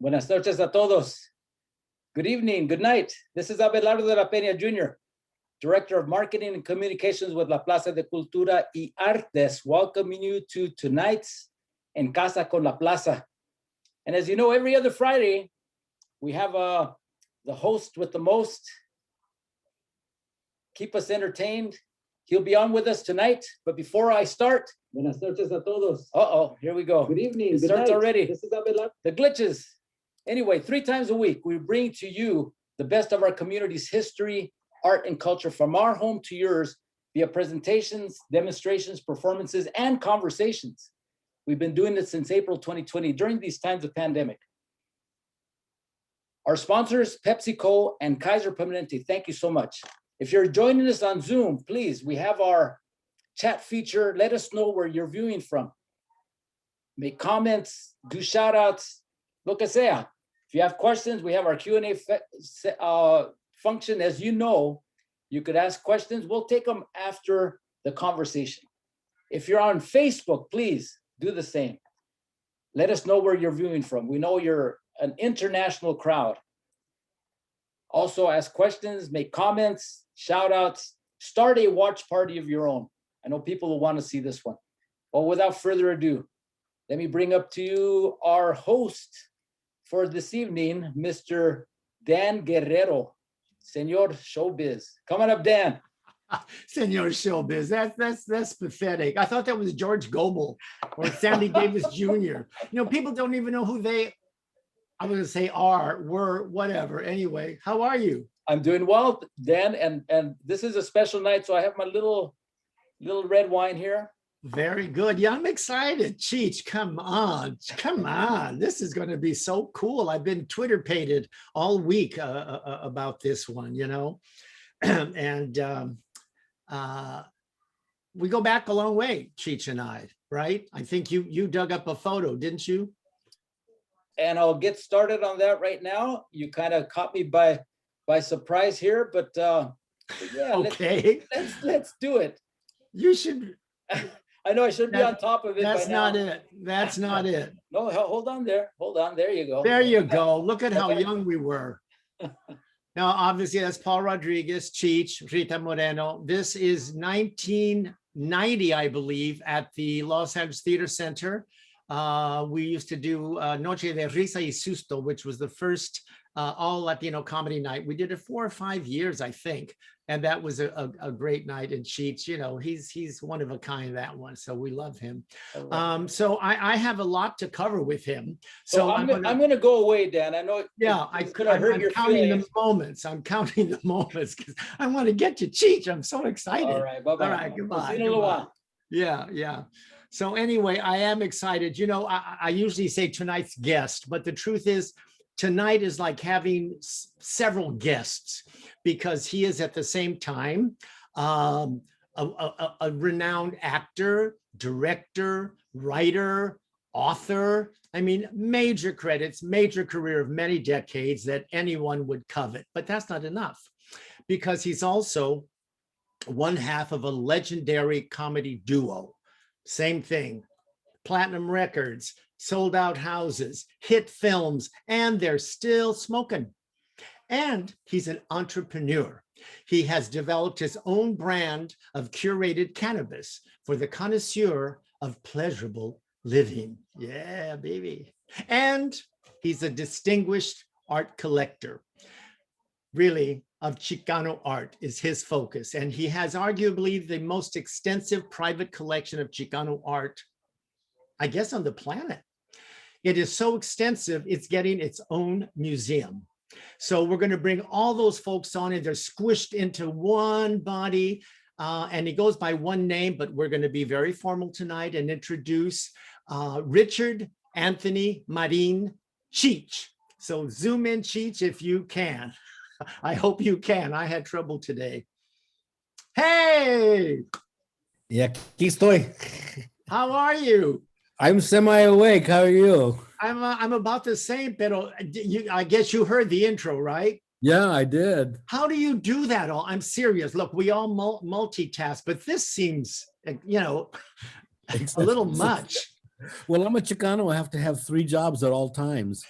Buenas noches a todos. Good evening, good night. This is Abelardo de la Peña Jr., Director of Marketing and Communications with La Plaza de Cultura y Artes, welcoming you to tonight's En Casa con La Plaza. And as you know, every other Friday, we have the host with the most, keep us entertained. He'll be on with us tonight, but before I start, Buenas noches a todos. here we go. Good evening. It Good starts night. already. This is Abelardo. The glitches. Anyway, 3 times a week, we bring to you the best of our community's history, art, and culture from our home to yours via presentations, demonstrations, performances, and conversations. We've been doing this since April 2020 during these times of pandemic. Our sponsors, PepsiCo and Kaiser Permanente, thank you so much. If you're joining us on Zoom, please, we have our chat feature. Let us know where you're viewing from. Make comments, do shout outs, lo que sea. If you have questions, we have our Q&A function. As you know, you could ask questions. We'll take them after the conversation. If you're on Facebook, please do the same. Let us know where you're viewing from. We know you're an international crowd. Also ask questions, make comments, shout outs, start a watch party of your own. I know people will want to see this one. Well, without further ado, let me bring up to you our host for this evening, Mr. Dan Guerrero, Senor Showbiz. Come on up, Dan. Senor Showbiz, that's pathetic. I thought that was George Gobel or Sammy Davis Jr. You know, people don't even know who they, I was gonna say were, whatever. Anyway, how are you? I'm doing well, Dan, and this is a special night, so I have my little red wine here. Very good. Yeah, I'm excited. Cheech, come on. This is going to be so cool. I've been Twitter-pated all week about this one, you know, and we go back a long way, Cheech and I, right? I think you dug up a photo, didn't you? And I'll get started on that right now. You kind of caught me by surprise here, but yeah, okay. Let's do it. You should. I know I should be on top of it. That's not it. That's not it. No, hold on there. Hold on. There you go. There you go. Look at how young we were. Now, obviously, that's Paul Rodriguez, Cheech, Rita Moreno. This is 1990, I believe, at the Los Angeles Theater Center. We used to do Noche de Risa y Susto, which was the first all Latino comedy night. We did it 4 or 5 years, I think. And that was a great night. And Cheech, you know, he's one of a kind, that one. So we love him. So I have a lot to cover with him. So I'm gonna go away, Dan. I know. Yeah, I could have heard your counting feelings. The moments. I'm counting the moments because I want to get to Cheech. I'm so excited. All right, bye-bye. All right, goodbye. See you in a little while. Yeah. So anyway, I am excited. You know, I usually say tonight's guest, but the truth is, tonight is like having several guests because he is at the same time a renowned actor, director, writer, author. I mean, major credits, major career of many decades that anyone would covet. But that's not enough because he's also one half of a legendary comedy duo. Same thing, platinum records, sold out houses, hit films, and they're still smoking. And he's an entrepreneur. He has developed his own brand of curated cannabis for the connoisseur of pleasurable living. Yeah, baby. And he's a distinguished art collector. Really, of Chicano art is his focus. And he has arguably the most extensive private collection of Chicano art, I guess, on the planet. It is so extensive, it's getting its own museum. So we're going to bring all those folks on and they're squished into one body. And he goes by one name, but we're going to be very formal tonight and introduce Richard Anthony Marin Cheech. So zoom in, Cheech, if you can. I hope you can. I had trouble today. Hey! Y aquí estoy. How are you? I'm semi-awake. How are you? I'm about the same, pero I guess you heard the intro, right? Yeah, I did. How do you do that all? I'm serious. Look, we all multitask, but this seems, you know, a little much. Well, I'm a Chicano. I have to have 3 jobs at all times,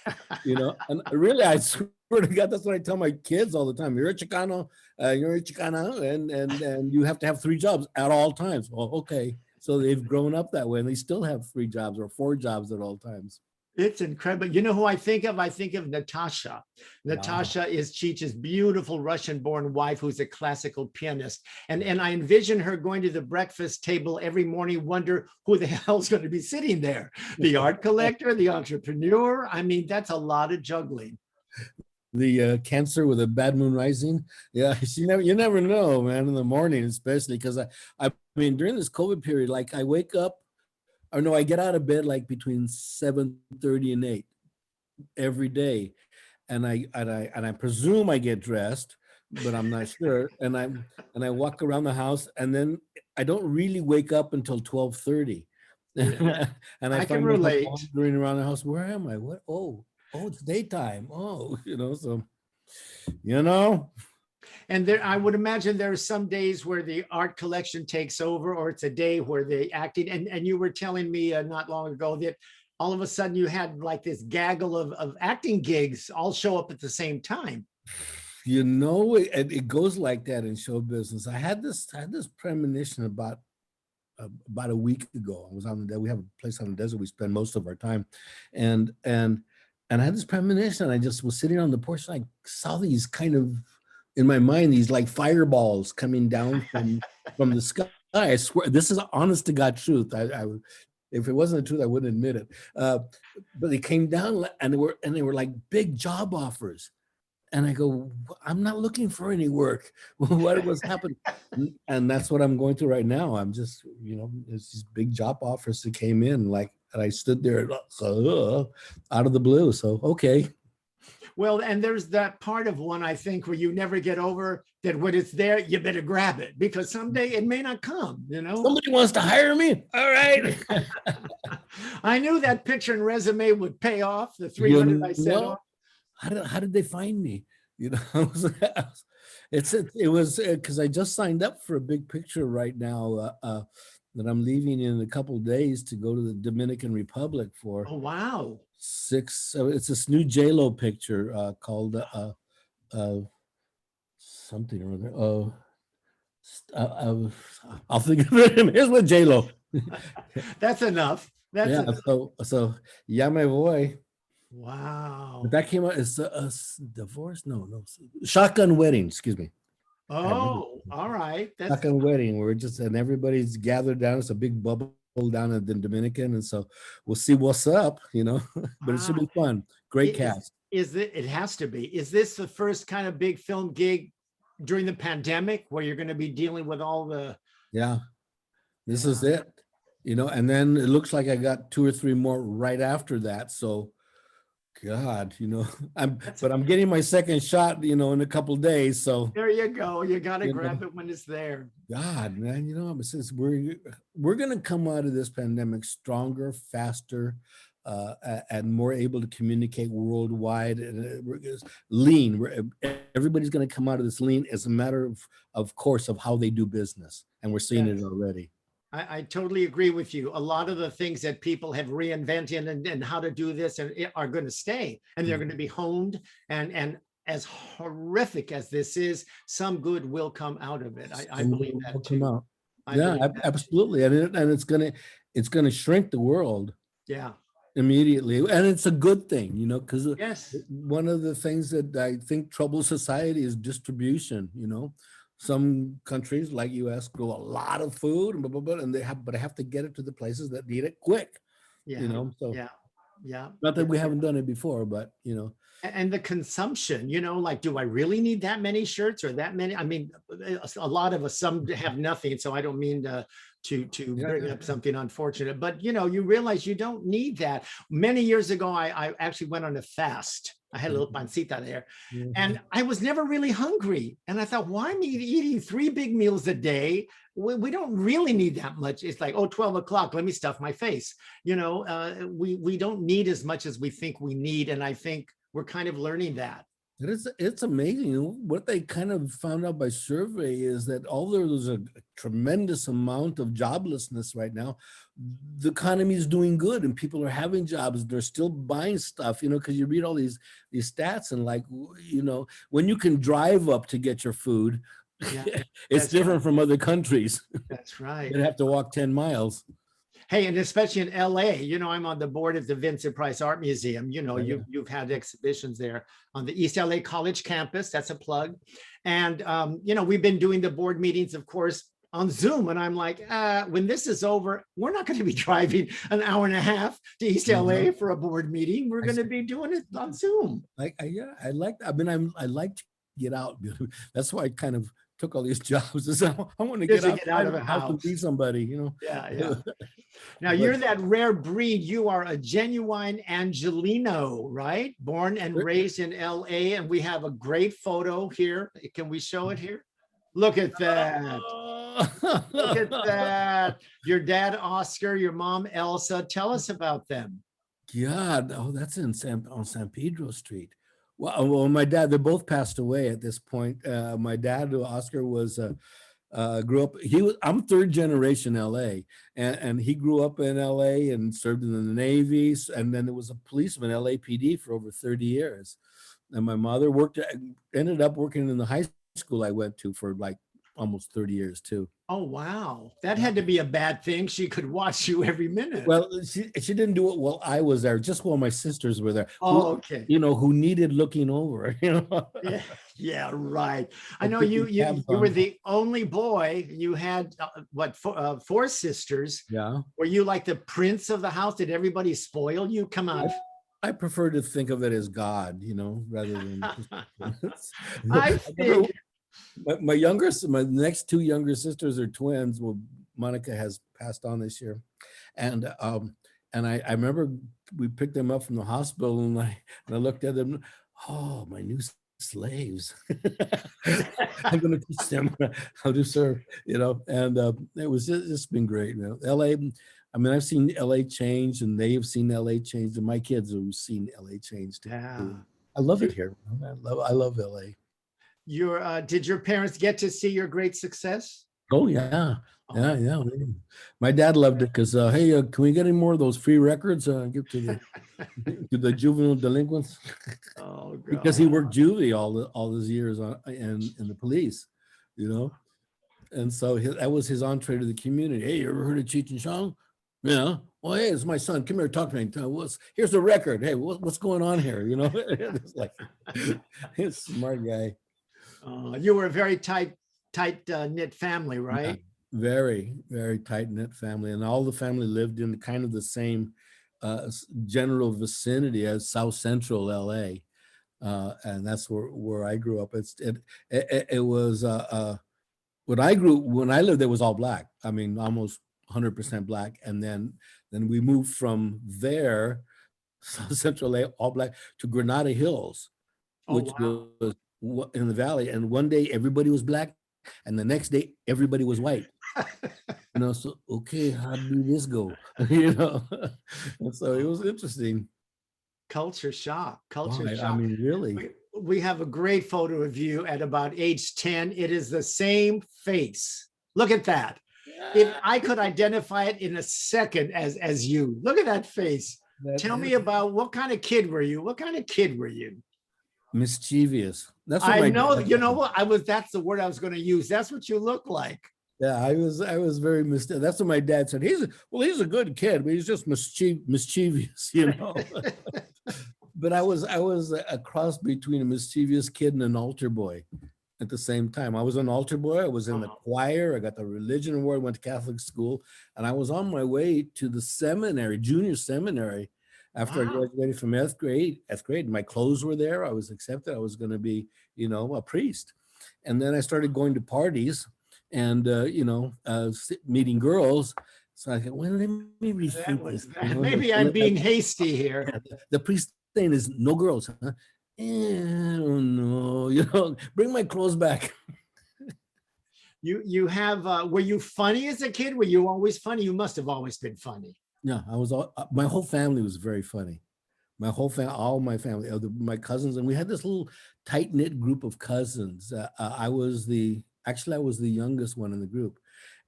And really, I swear to God, that's what I tell my kids all the time. You're a Chicano, you're a Chicana, and you have to have 3 jobs at all times. Well, okay. So they've grown up that way, and they still have 3 jobs or 4 jobs at all times. It's incredible. You know who I think of? I think of Natasha. Natasha is Cheech's beautiful Russian-born wife, who's a classical pianist. And I envision her going to the breakfast table every morning, wonder who the hell's going to be sitting there. The art collector, the entrepreneur. I mean, that's a lot of juggling. The Cancer with a bad moon rising. Yeah, you never know, man, in the morning, especially because I mean, during this COVID period, like I wake up, or no, I get out of bed like between 7:30 and 8 every day. And I presume I get dressed, but I'm not sure. And I walk around the house, and then I don't really wake up until 12:30. Yeah. And I can find myself relate. wandering around the house. Where am I? What? Oh, it's daytime. Oh, so And there, I would imagine there are some days where the art collection takes over, or it's a day where the acting. And you were telling me not long ago that all of a sudden you had like this gaggle of acting gigs all show up at the same time. It goes like that in show business. I had this premonition about a week ago. I was on the, we have a place on the desert we spend most of our time, and I had this premonition. I just was sitting on the porch, and I saw these kind of, in my mind, these like fireballs coming down from the sky. I swear, this is honest to God truth. I if it wasn't the truth, I wouldn't admit it. But they came down, and they were like big job offers. And I go, I'm not looking for any work. What was happening? And that's what I'm going through right now. I'm just, it's these big job offers that came in, and I stood there out of the blue. So, okay. Well, and there's that part of one, I think, where you never get over that when it's there, you better grab it, because someday it may not come, Somebody wants to hire me. All right. I knew that picture and resume would pay off, the 300 I sent off. How did they find me? It was because I just signed up for a big picture right now that I'm leaving in a couple of days to go to the Dominican Republic for. Oh, wow. It's this new J-Lo picture called something or other. I'll think of it. Here's what J-Lo. That's enough. That's enough. So ya me voy. Wow. But that came out as a divorce? No. Shotgun wedding, excuse me. Oh, all right. That's Shotgun wedding. And everybody's gathered down. It's a big bubble down at the Dominican. And so we'll see what's up, but it should be fun. Great cast. It has to be. Is this the first kind of big film gig during the pandemic where you're going to be dealing with all the? Yeah, this is it, and then it looks like I got 2 or 3 more right after that. So God, I'm getting my second shot, in a couple of days. So there you go. You got to grab it when it's there. God, man, since we're going to come out of this pandemic stronger, faster, and more able to communicate worldwide, and lean. Everybody's going to come out of this lean as a matter of course of how they do business, and we're seeing it already. I totally agree with you. A lot of the things that people have reinvented and how to do this are going to stay, and they're going to be honed. And as horrific as this is, some good will come out of it. I believe that too. Come out. Yeah, absolutely. And it's gonna shrink the world. Yeah. Immediately, and it's a good thing, because yes, one of the things that I think troubles society is distribution. Some countries like U.S. grow a lot of food and blah, blah, blah, and they have to get it to the places that need it quick. So not that we haven't done it before, but and the consumption, do I really need that many shirts or that many? I mean, a lot of us, some have nothing, so I don't mean to bring up something unfortunate, but you realize you don't need that. Many years ago, I actually went on a fast. I had a little pancita there, and I was never really hungry. And I thought, why am I eating 3 big meals a day? We don't really need that much. It's like, 12 o'clock, let me stuff my face. We don't need as much as we think we need. And I think we're kind of learning that. It's amazing. You know, what they kind of found out by survey is that although there's a tremendous amount of joblessness right now, the economy is doing good and people are having jobs. They're still buying stuff, you know, because you read all these stats and like, you know, when you can drive up to get your food, Yeah, it's that's different right. from other countries. That's right. You have to walk 10 miles. Hey, and especially in LA, you know, I'm on the board of the Vincent Price Art Museum. You know, Oh, yeah. you've had exhibitions there on the East LA College campus. That's a plug. And, you know, we've been doing the board meetings, of course, on Zoom. And I'm like, when this is over, we're not going to be driving an hour and a half to East LA for a board meeting. We're going to be doing it on Zoom. Yeah, I like, I mean, I like to get out. That's why I kind of took all these jobs. Is I want to Just get to get out of the a house and house. be somebody, you know. Yeah, yeah. Now But- you're that rare breed. You are a genuine Angelino, right? Born and raised in LA. And we have a great photo here. Can we show it here? Look at that. Look at that. Your dad, Oscar, your mom, Elsa. Tell us about them. God, oh, that's on San Pedro Street. Well, my dad, they both passed away at this point. My dad, Oscar, was grew up. I'm third generation LA, and he grew up in LA and served in the Navy, and then there was a policeman, LAPD, for over 30 years. And my mother ended up working in the high school I went to for like almost 30 years too. Oh, wow. That had to be a bad thing. She could watch you every minute. Well, she didn't do it while I was there, just while my sisters were there. Oh, okay. You know, who needed looking over, you know. Yeah, yeah, right. I know put you these you tabs you were on. the only boy. You had four sisters. Yeah. Were you like the prince of the house? Did everybody spoil you? Come on. I prefer to think of it as God, you know, rather than I think my next two younger sisters are twins. Well, Monica has passed on this year. And I remember we picked them up from the hospital and I looked at them, oh, my new slaves. I'm gonna teach them how to serve, you know, and it was just been great, you know. LA, I mean, I've seen LA change and they've seen LA change and my kids have seen LA change too. Yeah. I love it here. I love LA. Did your parents get to see your great success? Oh yeah. Yeah. My dad loved it because hey, can we get any more of those free records? Give to the to the juvenile delinquents. Oh, God. Because he worked juvie all those years in the police, you know, and so that was his entree to the community. Hey, you ever heard of Cheech and Chong? Yeah. Well, hey, it's my son. Come here, talk to me. Here's the record. Hey, what's going on here? You know, it's like he's a smart guy. You were a very tight knit family, right? Yeah, very, very tight knit family, and all the family lived in kind of the same general vicinity as South Central LA, and that's where I grew up. It was when I lived there was all black. I mean, almost 100% black, and then we moved from there, South Central LA, all black, to Granada Hills, which was in the valley, and one day everybody was black and the next day everybody was white. You know, so okay, how did this go? You know, and so it was interesting. Culture shock. Right, Shock. I mean, really. We have a great photo of you at about age 10. It is the same face. Look at that. If I could identify it in a second as you. Look at that face. Tell me about what kind of kid were you? What kind of kid were you? Mischievous. That's what I know. You know what? That's the word I was going to use. That's what you look like. Yeah, I was very mischievous. That's what my dad said. He's a good kid, but he's just mischievous, you know. But I was a cross between a mischievous kid and an altar boy at the same time. I was an altar boy. I was in the choir. I got the religion award. Went to Catholic school, and I was on my way to the seminary, junior seminary. After I graduated from eighth grade, my clothes were there. I was accepted. I was going to be, you know, a priest. And then I started going to parties and, you know, meeting girls. So I thought, well, let me rethink this. You know? Maybe I'm being hasty here. The priest thing is no girls, huh? Oh no, you know, bring my clothes back. You have, were you funny as a kid? Were you always funny? You must have always been funny. Yeah, I was. My whole family was very funny. My whole family, all my family, my cousins, and we had this little tight knit group of cousins. I was the youngest one in the group,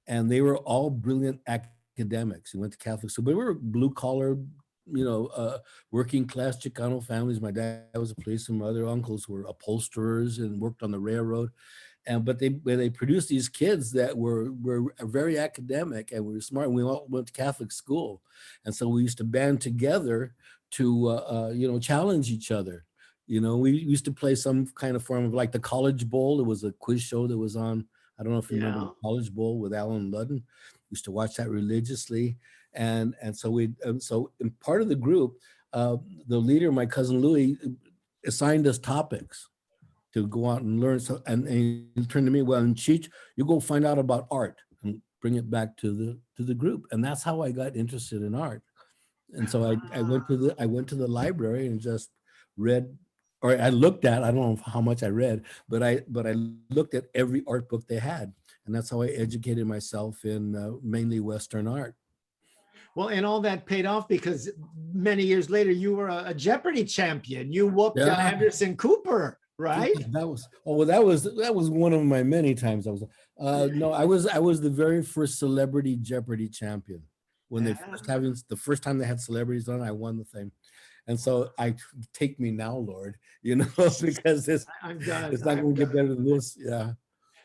and they were all brilliant academics. We went to Catholic school, but we were blue collar, working class Chicano families. My dad was a policeman. My other uncles were upholsterers and worked on the railroad. But they produced these kids that were very academic and were smart. And we all went to Catholic school, and so we used to band together to challenge each other. We used to play some kind of form of like the College Bowl. It was a quiz show that was on. I don't know if you remember Yeah. the College Bowl with Alan Ludden. Used to watch that religiously, so in part of the group, the leader, my cousin Louis, assigned us topics to go out and learn. So, and he turned to me, well, and Cheech, you go find out about art and bring it back to the group. And that's how I got interested in art. And so I went to the library and just read, or I looked at, I don't know how much I read, but I looked at every art book they had. And that's how I educated myself in mainly Western art. Well, and all that paid off because many years later, you were a Jeopardy champion. You whooped Yeah. Anderson Cooper, right? That was one of my many times I was. No, I was the very first celebrity Jeopardy champion. When they the first time they had celebrities on, I won the thing. And so take me now, Lord, because it's not going to get better than this. Yeah.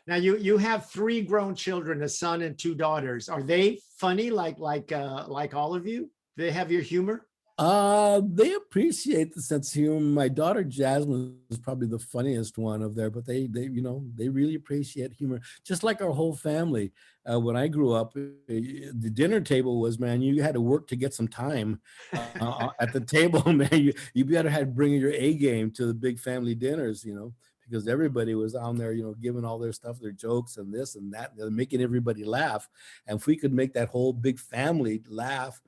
Now you have 3 grown children, a son and 2 daughters. Are they funny like all of you? Do they have your humor? They appreciate the sense of humor. My daughter Jasmine is probably the funniest one of there, but they really appreciate humor, just like our whole family. When I grew up, the dinner table was, man, you had to work to get some time at the table, man. You better had bring your A game to the big family dinners, because everybody was on there, giving all their stuff, their jokes and this and that, making everybody laugh. And if we could make that whole big family laugh,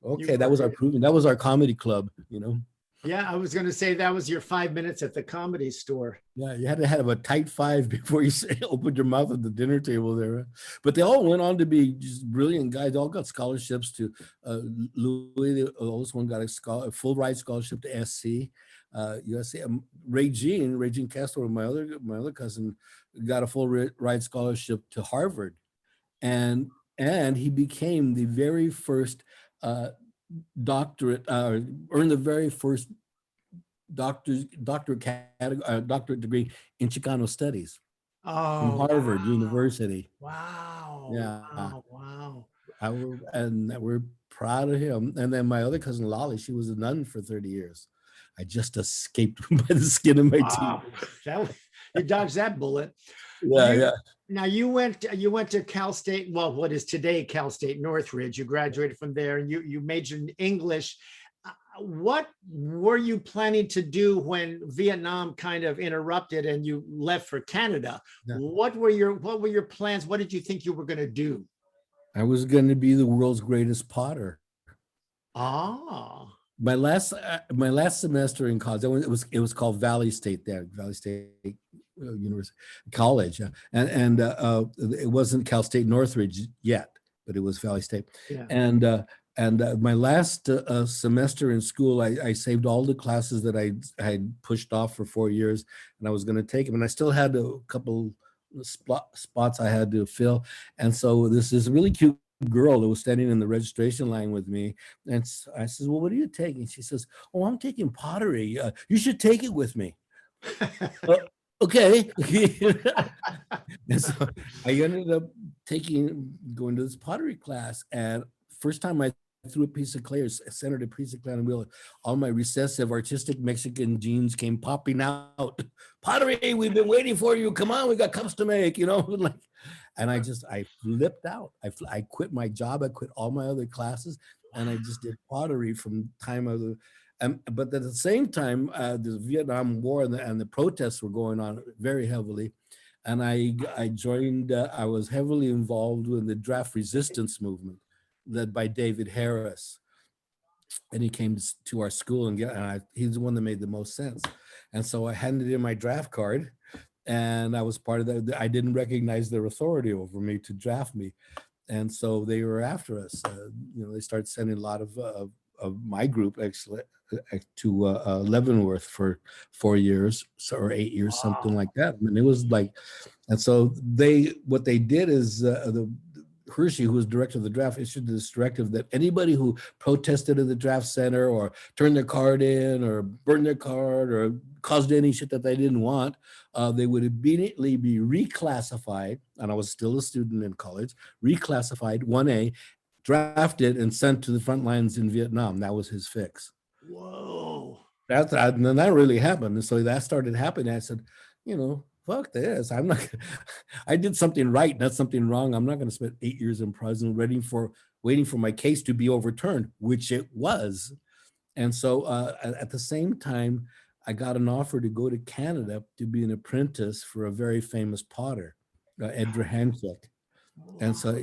okay, that was our proving. That was our comedy club, Yeah, I was going to say that was your 5 minutes at the Comedy Store. Yeah, you had to have a tight 5 before you opened your mouth at the dinner table there. But they all went on to be just brilliant guys. They all got scholarships to Louis. The oldest one got a full ride scholarship to SC, USC. Regine Castro, my other cousin, got a full ride scholarship to Harvard, and he became the very first doctorate, earned the very first doctorate degree in Chicano studies from Harvard University. Wow. Yeah. Wow. We're proud of him. And then my other cousin Lolly, she was a nun for 30 years. I just escaped by the skin of my teeth. You dodged that bullet. Yeah. Now you went to Cal State, well, what is today Cal State Northridge. You graduated from there and you majored in English. What were you planning to do when Vietnam kind of interrupted and you left for Canada? Yeah. What were your plans? What did you think you were going to do? I was going to be the world's greatest potter. My last semester in college, it was called Valley State there, Valley State University College, and it wasn't Cal State Northridge yet, but it was Valley State. Yeah. And my last semester in school, I saved all the classes that I had pushed off for 4 years, and I was going to take them, and I still had a couple spots I had to fill, and so this is really cute girl that was standing in the registration line with me, and I says, well, what are you taking? She says, oh, I'm taking pottery. You should take it with me. Okay. And so I ended up going to this pottery class, and first time I threw a piece of clay or centered a piece of clay on the wheel, all my recessive artistic Mexican genes came popping out. Pottery, we've been waiting for you. Come on, we got cups to make, And I flipped out. I quit my job. I quit all my other classes, and I just did pottery from time of the. But at the same time, the Vietnam War and the protests were going on very heavily, and I joined. I was heavily involved in the draft resistance movement, led by David Harris, and he came to our school and he's the one that made the most sense. And so I handed in my draft card, and I was part of that. I didn't recognize their authority over me to draft me, and so they were after us. They started sending a lot of my group, actually, Leavenworth for 4 years or 8 years, something like that. I mean, it was like, and so what they did is the Hershey, who was director of the draft, issued this directive that anybody who protested at the draft center or turned their card in or burned their card or caused any shit that they didn't want, they would immediately be reclassified. And I was still a student in college, reclassified 1A, drafted and sent to the front lines in Vietnam. That was his fix. Whoa. And then that really happened. And so that started happening. I said, fuck this. I'm not, I did something right, not something wrong. I'm not going to spend 8 years in prison waiting for my case to be overturned, which it was. And so at the same time, I got an offer to go to Canada to be an apprentice for a very famous potter, Edgar Hancock. And so,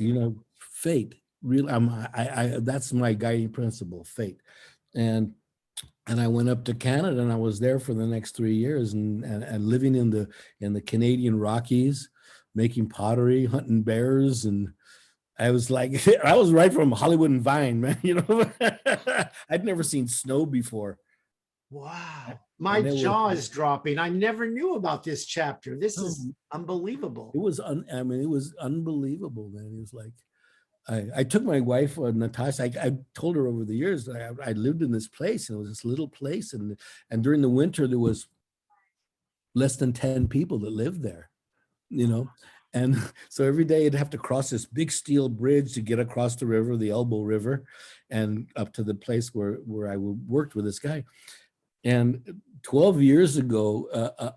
fate, really, that's my guiding principle, fate. And I went up to Canada, and I was there for the next 3 years, and living in the Canadian Rockies, making pottery, hunting bears, and I was like, I was right from Hollywood and Vine, man. I'd never seen snow before. Wow, my jaw is dropping. I never knew about this chapter. This is unbelievable. It was, it was unbelievable, man. It was like, I took my wife, Natasha, I told her over the years, I lived in this place, and it was this little place. And during the winter, there was less than 10 people that lived there, And so every day I'd have to cross this big steel bridge to get across the river, the Elbow River, and up to the place where I worked with this guy. And 12 years ago,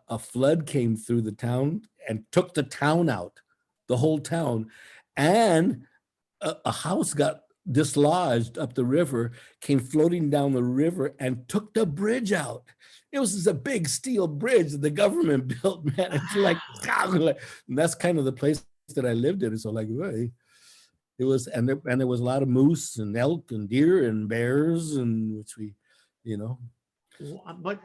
a flood came through the town and took the town out, the whole town. And a house got dislodged up the river, came floating down the river and took the bridge out. It was just a big steel bridge that the government built, man. It's like, and that's kind of the place that I lived in. So it was, and there was a lot of moose and elk and deer and bears, and which we, But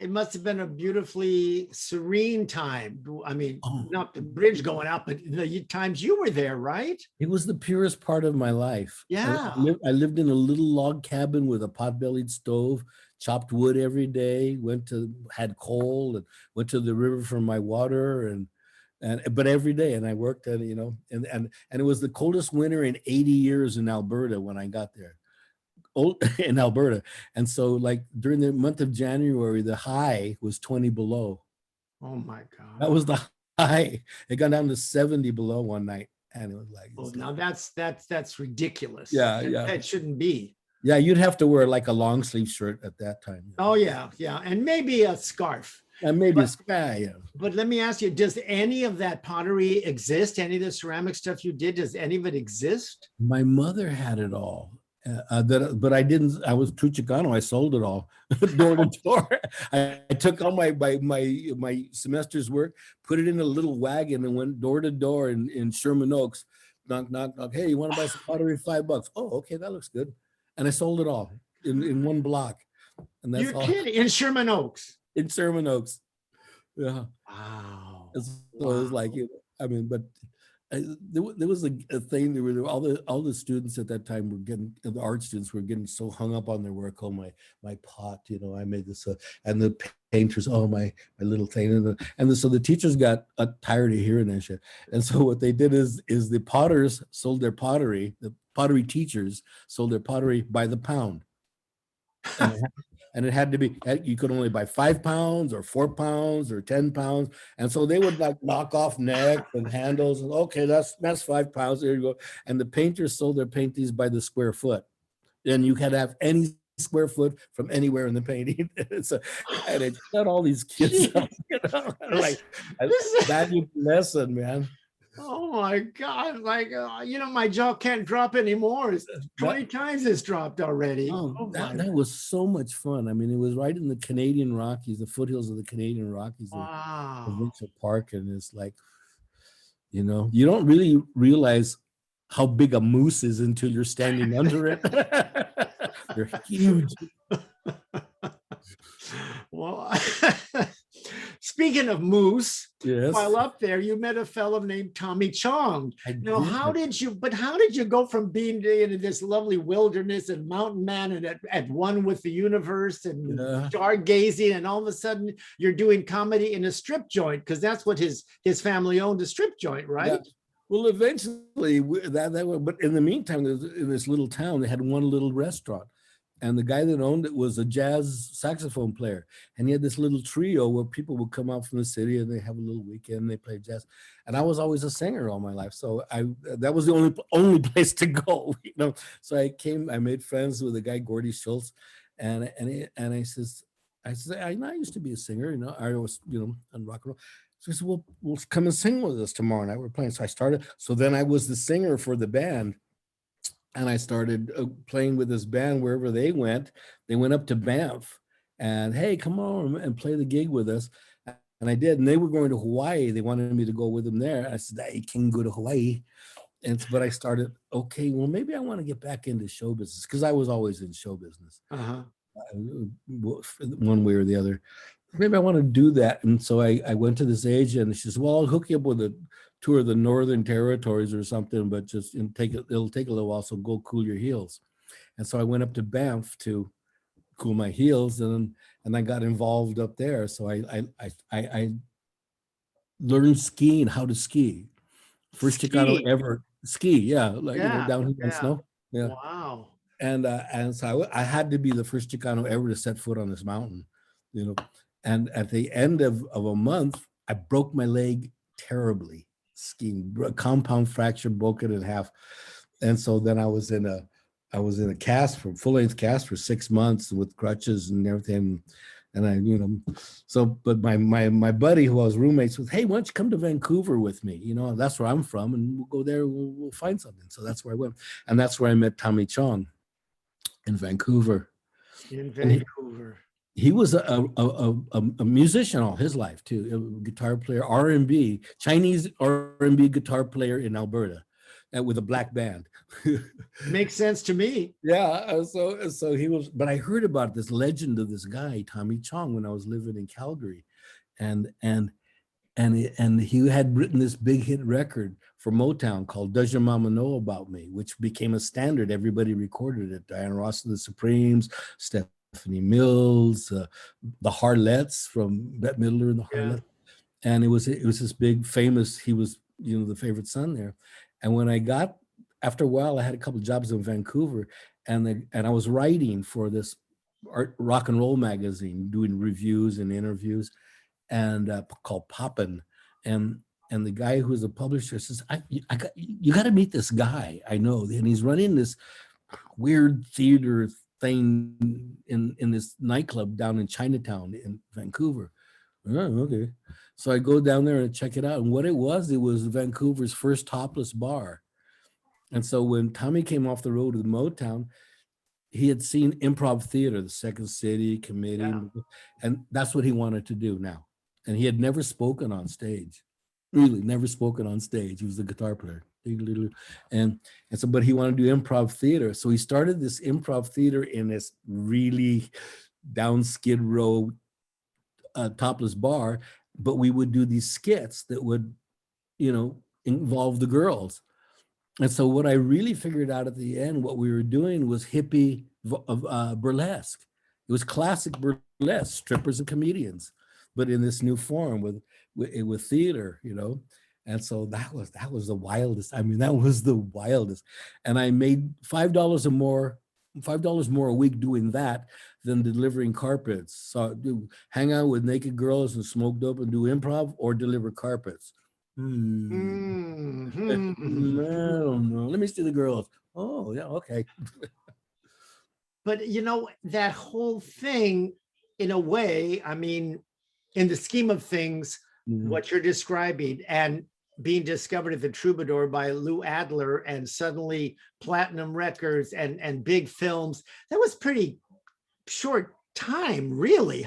it must have been a beautifully serene time. I mean, not the bridge going up, but the times you were there, right? It was the purest part of my life. Yeah. I lived in a little log cabin with a pot-bellied stove, chopped wood every day, had coal, and went to the river for my water, but every day. And I worked at, and it was the coldest winter in 80 years in Alberta when I got there. In Alberta. And so like during the month of January, the high was 20 below. Oh my God. That was the high. It got down to 70 below one night. And it was like, now that's ridiculous. Yeah. That shouldn't be. Yeah, you'd have to wear like a long sleeve shirt at that time. Oh yeah. And maybe a scarf. And maybe a sky, yeah. But let me ask you, does any of that pottery exist? Any of the ceramic stuff you did, does any of it exist? My mother had it all. But I didn't. I was true Chicano. I sold it all door to door. I took all my semester's work, put it in a little wagon, and went door to door in Sherman Oaks. Knock, knock, knock. Hey, you want to buy some pottery? $5. Oh, okay, that looks good. And I sold it all in one block. And that's You're all. kidding? In Sherman Oaks. In Sherman Oaks. Yeah. Wow. So it was like, but. There was a thing. There were all the students at that time the art students were getting so hung up on their work. Oh, my pot, I made this, and the painters, oh, my little thing, so the teachers got tired of hearing that shit. And so what they did is the potters sold their pottery. The pottery teachers sold their pottery by the pound. And it had to be, you could only buy 5 pounds or 4 pounds or 10 pounds. And so they would like knock off neck and handles. And okay, that's 5 pounds. There you go. And the painters sold their paintings by the square foot. And you could have any square foot from anywhere in the painting. And it shut all these kids up, like valued lesson, man. Oh my God. Like, my jaw can't drop anymore. 20 times it's dropped already. That was so much fun. I mean, it was right in the Canadian Rockies, the foothills of the Canadian Rockies, wow. Provincial Park. And it's like, you don't really realize how big a moose is until you're standing under it. They're huge. Well, Speaking of moose, Yes. while up there, you met a fellow named Tommy Chong. I Now, did. how did you go from being in this lovely wilderness and mountain man and at one with the universe and Yeah. stargazing, and all of a sudden you're doing comedy in a strip joint? Because that's what his family owned, a strip joint, right? Yeah. Well, eventually but in the meantime, in this little town, they had one little restaurant. And the guy that owned it was a jazz saxophone player. And he had this little trio where people would come out from the city and they have a little weekend and they play jazz. And I was always a singer all my life. So that was the only place to go, you know. So I made friends with a guy, Gordy Schultz. And I said, I know I used to be a singer, you know, I was, you know, on rock and roll. So he said, well, we'll come and sing with us tomorrow night. We're playing. So I started. So then I was the singer for the band. And I started playing with this band wherever they went. They went up to Banff and, hey, come on and play the gig with us. And I did. And they were going to Hawaii. They wanted me to go with them there. I said, I can't go to Hawaii. But I started, okay, well, maybe I want to get back into show business because I was always in show business, one way or the other. Maybe I want to do that. And so I went to this agent and she says, well, I'll hook you up with a tour of the Northern Territories or something, but just it'll take a little while, so go cool your heels. And so I went up to Banff to cool my heels, and I got involved up there. So I learned skiing, how to ski. First Chicano ever ski, yeah, like you know, down here in snow. Yeah. Wow. And so I had to be the first Chicano ever to set foot on this mountain, you know. And at the end of a month, I broke my leg terribly skiing, compound fracture, broke it in half. And so then I was in a cast, for full-length cast for 6 months with crutches and everything. And I, you know, so, but my buddy who I was roommates with, hey, why don't you come to Vancouver with me? You know, that's where I'm from, and we'll go there, we'll find something. So that's where I went. And that's where I met Tommy Chong in Vancouver. In Vancouver. He was a musician all his life too, a guitar player, R&B, Chinese R&B guitar player in Alberta, with a black band. Makes sense to me. Yeah, so he was. But I heard about this legend of this guy, Tommy Chong, when I was living in Calgary, and he had written this big hit record for Motown called "Does Your Mama Know About Me," which became a standard. Everybody recorded it. Diana Ross and the Supremes, Stephanie Mills, the Harlettes from Bette Midler and the Harlettes. And it was this big famous, he was, you know, the favorite son there. And when after a while, I had a couple of jobs in Vancouver, and I was writing for this rock and roll magazine, doing reviews and interviews, and called Poppin'. And the guy who was the publisher says, you got to meet this guy I know. And he's running this weird theater thing in this nightclub down in Chinatown in Vancouver. Oh, okay. So I go down there and check it out. And what it was Vancouver's first topless bar. And so when Tommy came off the road with Motown, he had seen improv theater, the Second City Committee, and that's what he wanted to do now. And he had never spoken on stage, really never spoken on stage. He was a guitar player. And so, but he wanted to do improv theater. So he started this improv theater in this really down Skid Row topless bar, but we would do these skits that would, you know, involve the girls. And so what I really figured out at the end, what we were doing was hippie burlesque. It was classic burlesque, strippers and comedians, but in this new form with theater, you know. And so that was the wildest. I mean, that was the wildest. And I made $5 more a week doing that than delivering carpets. So hang out with naked girls and smoke dope and do improv, or deliver carpets. I don't know. Let me see the girls. Oh, yeah, okay. But you know, that whole thing, in a way, I mean, in the scheme of things, what you're describing and being discovered at the Troubadour by Lou Adler, and suddenly platinum records and big films, that was pretty short time, really.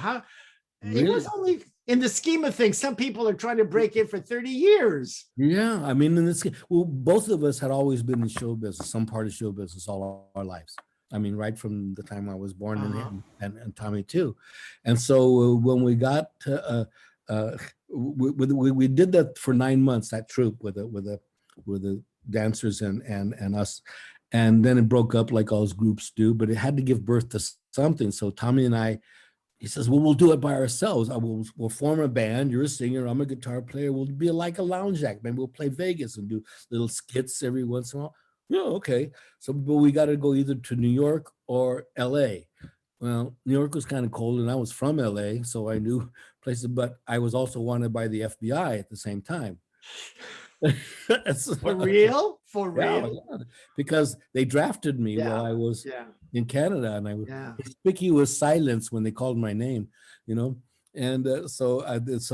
It was only, in the scheme of things, some people are trying to break in for 30 years. Yeah, I mean, both of us had always been in show business, some part of show business all our lives. I mean, right from the time I was born, and Tommy too. And so when we got to we did that for 9 months, that troupe with the dancers and us, and then it broke up like all those groups do. But it had to give birth to something. So Tommy and I, he says, well, we'll do it by ourselves. We'll form a band. You're a singer. I'm a guitar player. We'll be like a lounge act. Maybe we'll play Vegas and do little skits every once in a while. Yeah, okay. So, but we got to go either to New York or LA. Well, New York was kind of cold, and I was from LA, so I knew places, but I was also wanted by the FBI at the same time. For real? For Yeah, real? yeah, because they drafted me Yeah, while I was yeah, in Canada, and I was yeah. conspicuous silence when they called my name, you know, and so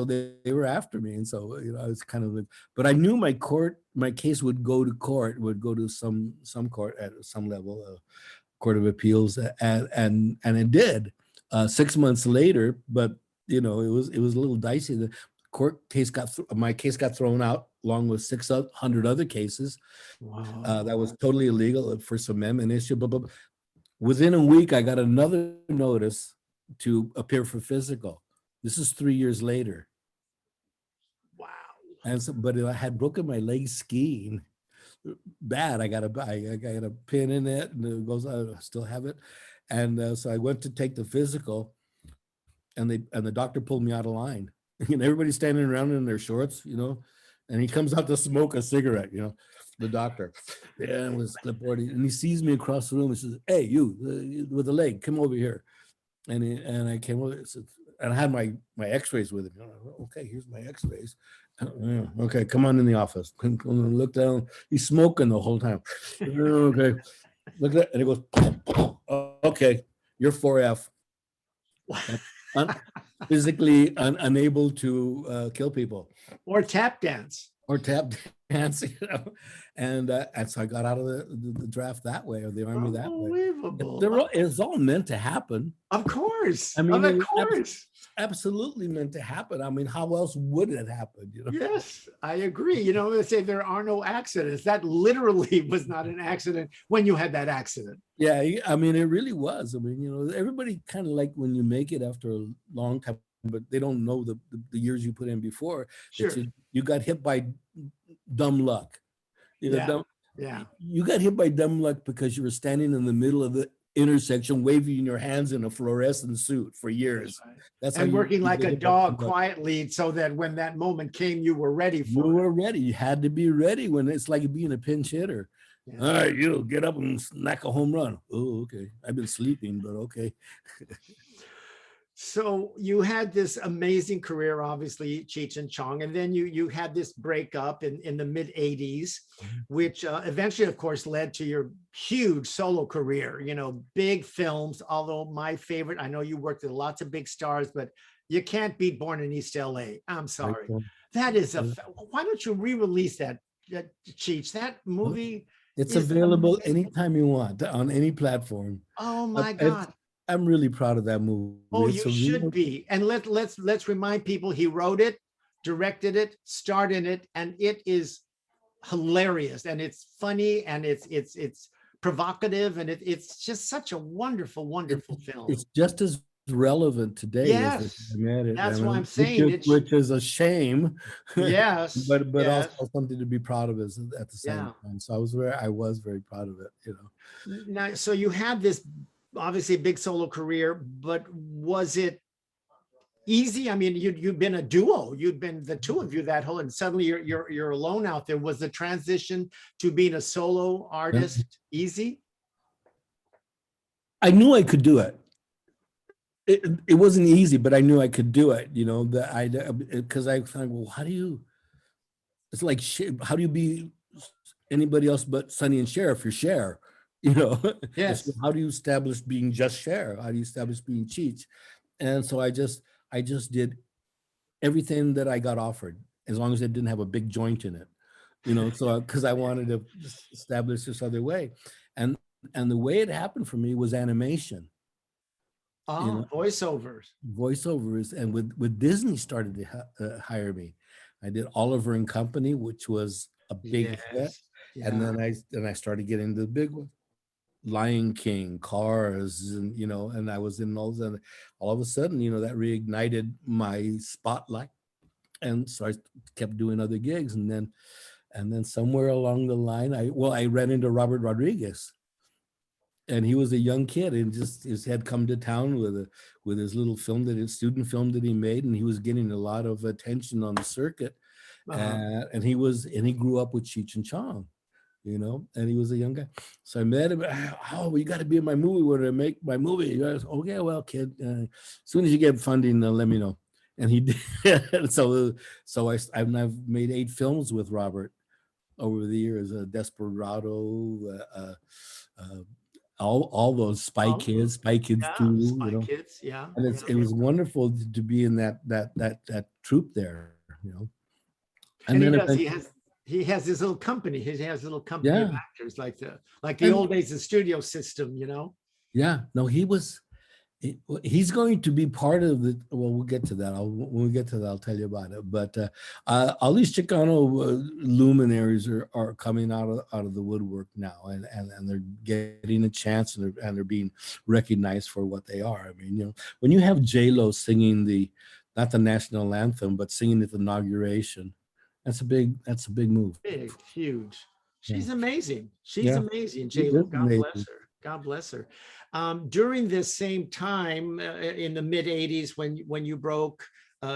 they were after me, and so I was kind of, but I knew my case would go to court, would go to some court at some level, Court of Appeals, and it did. 6 months later, but it was a little dicey. The court case my case got thrown out along with 600 other cases. Wow. That was totally illegal, First Amendment issue. But within a week, I got another notice to appear for physical. This is 3 years later. Wow. And so, but I had broken my leg skiing bad. I got a pin in it, and it goes. I still have it, and so I went to take the physical, and the doctor pulled me out of line. Everybody's standing around in their shorts, and he comes out to smoke a cigarette. The doctor, yeah, with clipboard, and he sees me across the room. He says, "Hey, you with the leg, come over here." And I came over, and I had my X-rays with him. Okay, here's my X-rays. Okay, come on in the office. Look down. He's smoking the whole time. Okay, look at that, and he goes, okay, you're 4F. Physically unable to kill people. Or tap dance. Or tap dance, and so I got out of the draft that way, or the Army that way. Unbelievable. It's all meant to happen. Of course. I mean, of course. Absolutely meant to happen. I mean, how else would it happen? Yes, I agree. They say there are no accidents. That literally was not an accident when you had that accident. Yeah, I mean, it really was. I mean, everybody kind of like when you make it after a long time, but they don't know the years you put in before. Sure. You got hit by dumb luck. Yeah. You got hit by dumb luck because you were standing in the middle of the intersection waving your hands in a fluorescent suit for years. That's and working like a dog quietly, so that when that moment came, you were ready for it. You were ready. You had to be ready. When it's like being a pinch hitter. Yeah. All right, you get up and smack a home run. Oh, okay. I've been sleeping, but okay. So you had this amazing career, obviously, Cheech and Chong, and then you had this breakup in the mid 80s, which eventually, of course, led to your huge solo career, big films. Although my favorite, I know you worked with lots of big stars, but you can't beat Born in East LA. I'm sorry. That is why don't you re-release that, Cheech? That movie. It's available anytime you want on any platform. Oh my God. I'm really proud of that movie. Oh, you should be. And let's remind people, he wrote it, directed it, starred in it, and it is hilarious, and it's funny, and it's provocative, and it's just such a wonderful film. It's just as relevant today. Yes, that's why I'm saying which is a shame. Yes, but yes. Also something to be proud of at the same time. So I was very proud of it. Now, so you had this obviously a big solo career, but was it easy? I mean, you'd been a duo, you'd been the two of you that whole, and suddenly you're alone out there. Was the transition to being a solo artist easy? I knew I could do it. It wasn't easy, but I knew I could do it. Because I thought, well, how do you be anybody else but Sonny and Cher if you're Cher? Yes. How do you establish being just Cher? How do you establish being Cheech? And so I just did everything that I got offered, as long as it didn't have a big joint in it, so because I wanted to establish this other way, and the way it happened for me was animation. Voiceovers, and with Disney started to hire me. I did Oliver and Company, which was a big hit, and then I started getting the big one. Lion King, Cars, and I was in those, and all of a sudden, that reignited my spotlight And so I kept doing other gigs, and then somewhere along the line, I ran into Robert Rodriguez, and he was a young kid and just had come to town with his little film student film that he made, and he was getting a lot of attention on the circuit. And he grew up with Cheech and Chong, and he was a young guy. So I met him. Oh, well, you got to be in my movie. When I make my movie, you guys, okay, well, kid, as soon as you get funding, let me know. And he did. So I've made 8 films with Robert over the years. Desperado, all those Spy Kids Yeah, 2, Spy Kids, yeah. And it was wonderful to be in that troupe there, And then he has his little company. He has a little company of Yeah. actors like the old days of studio system, Yeah, no, he's going to be part of the, well, we'll get to that. When we get to that, I'll tell you about it. But all these Chicano luminaries are coming out of the woodwork now, and they're getting a chance, and they're being recognized for what they are. I mean, when you have J-Lo singing not the national anthem, but singing at the inauguration, that's a big move. Big, huge. She's amazing. Yeah. Amazing, J-Lo. God amazing. bless her. God bless her. During this same time in the mid 80s, when you broke,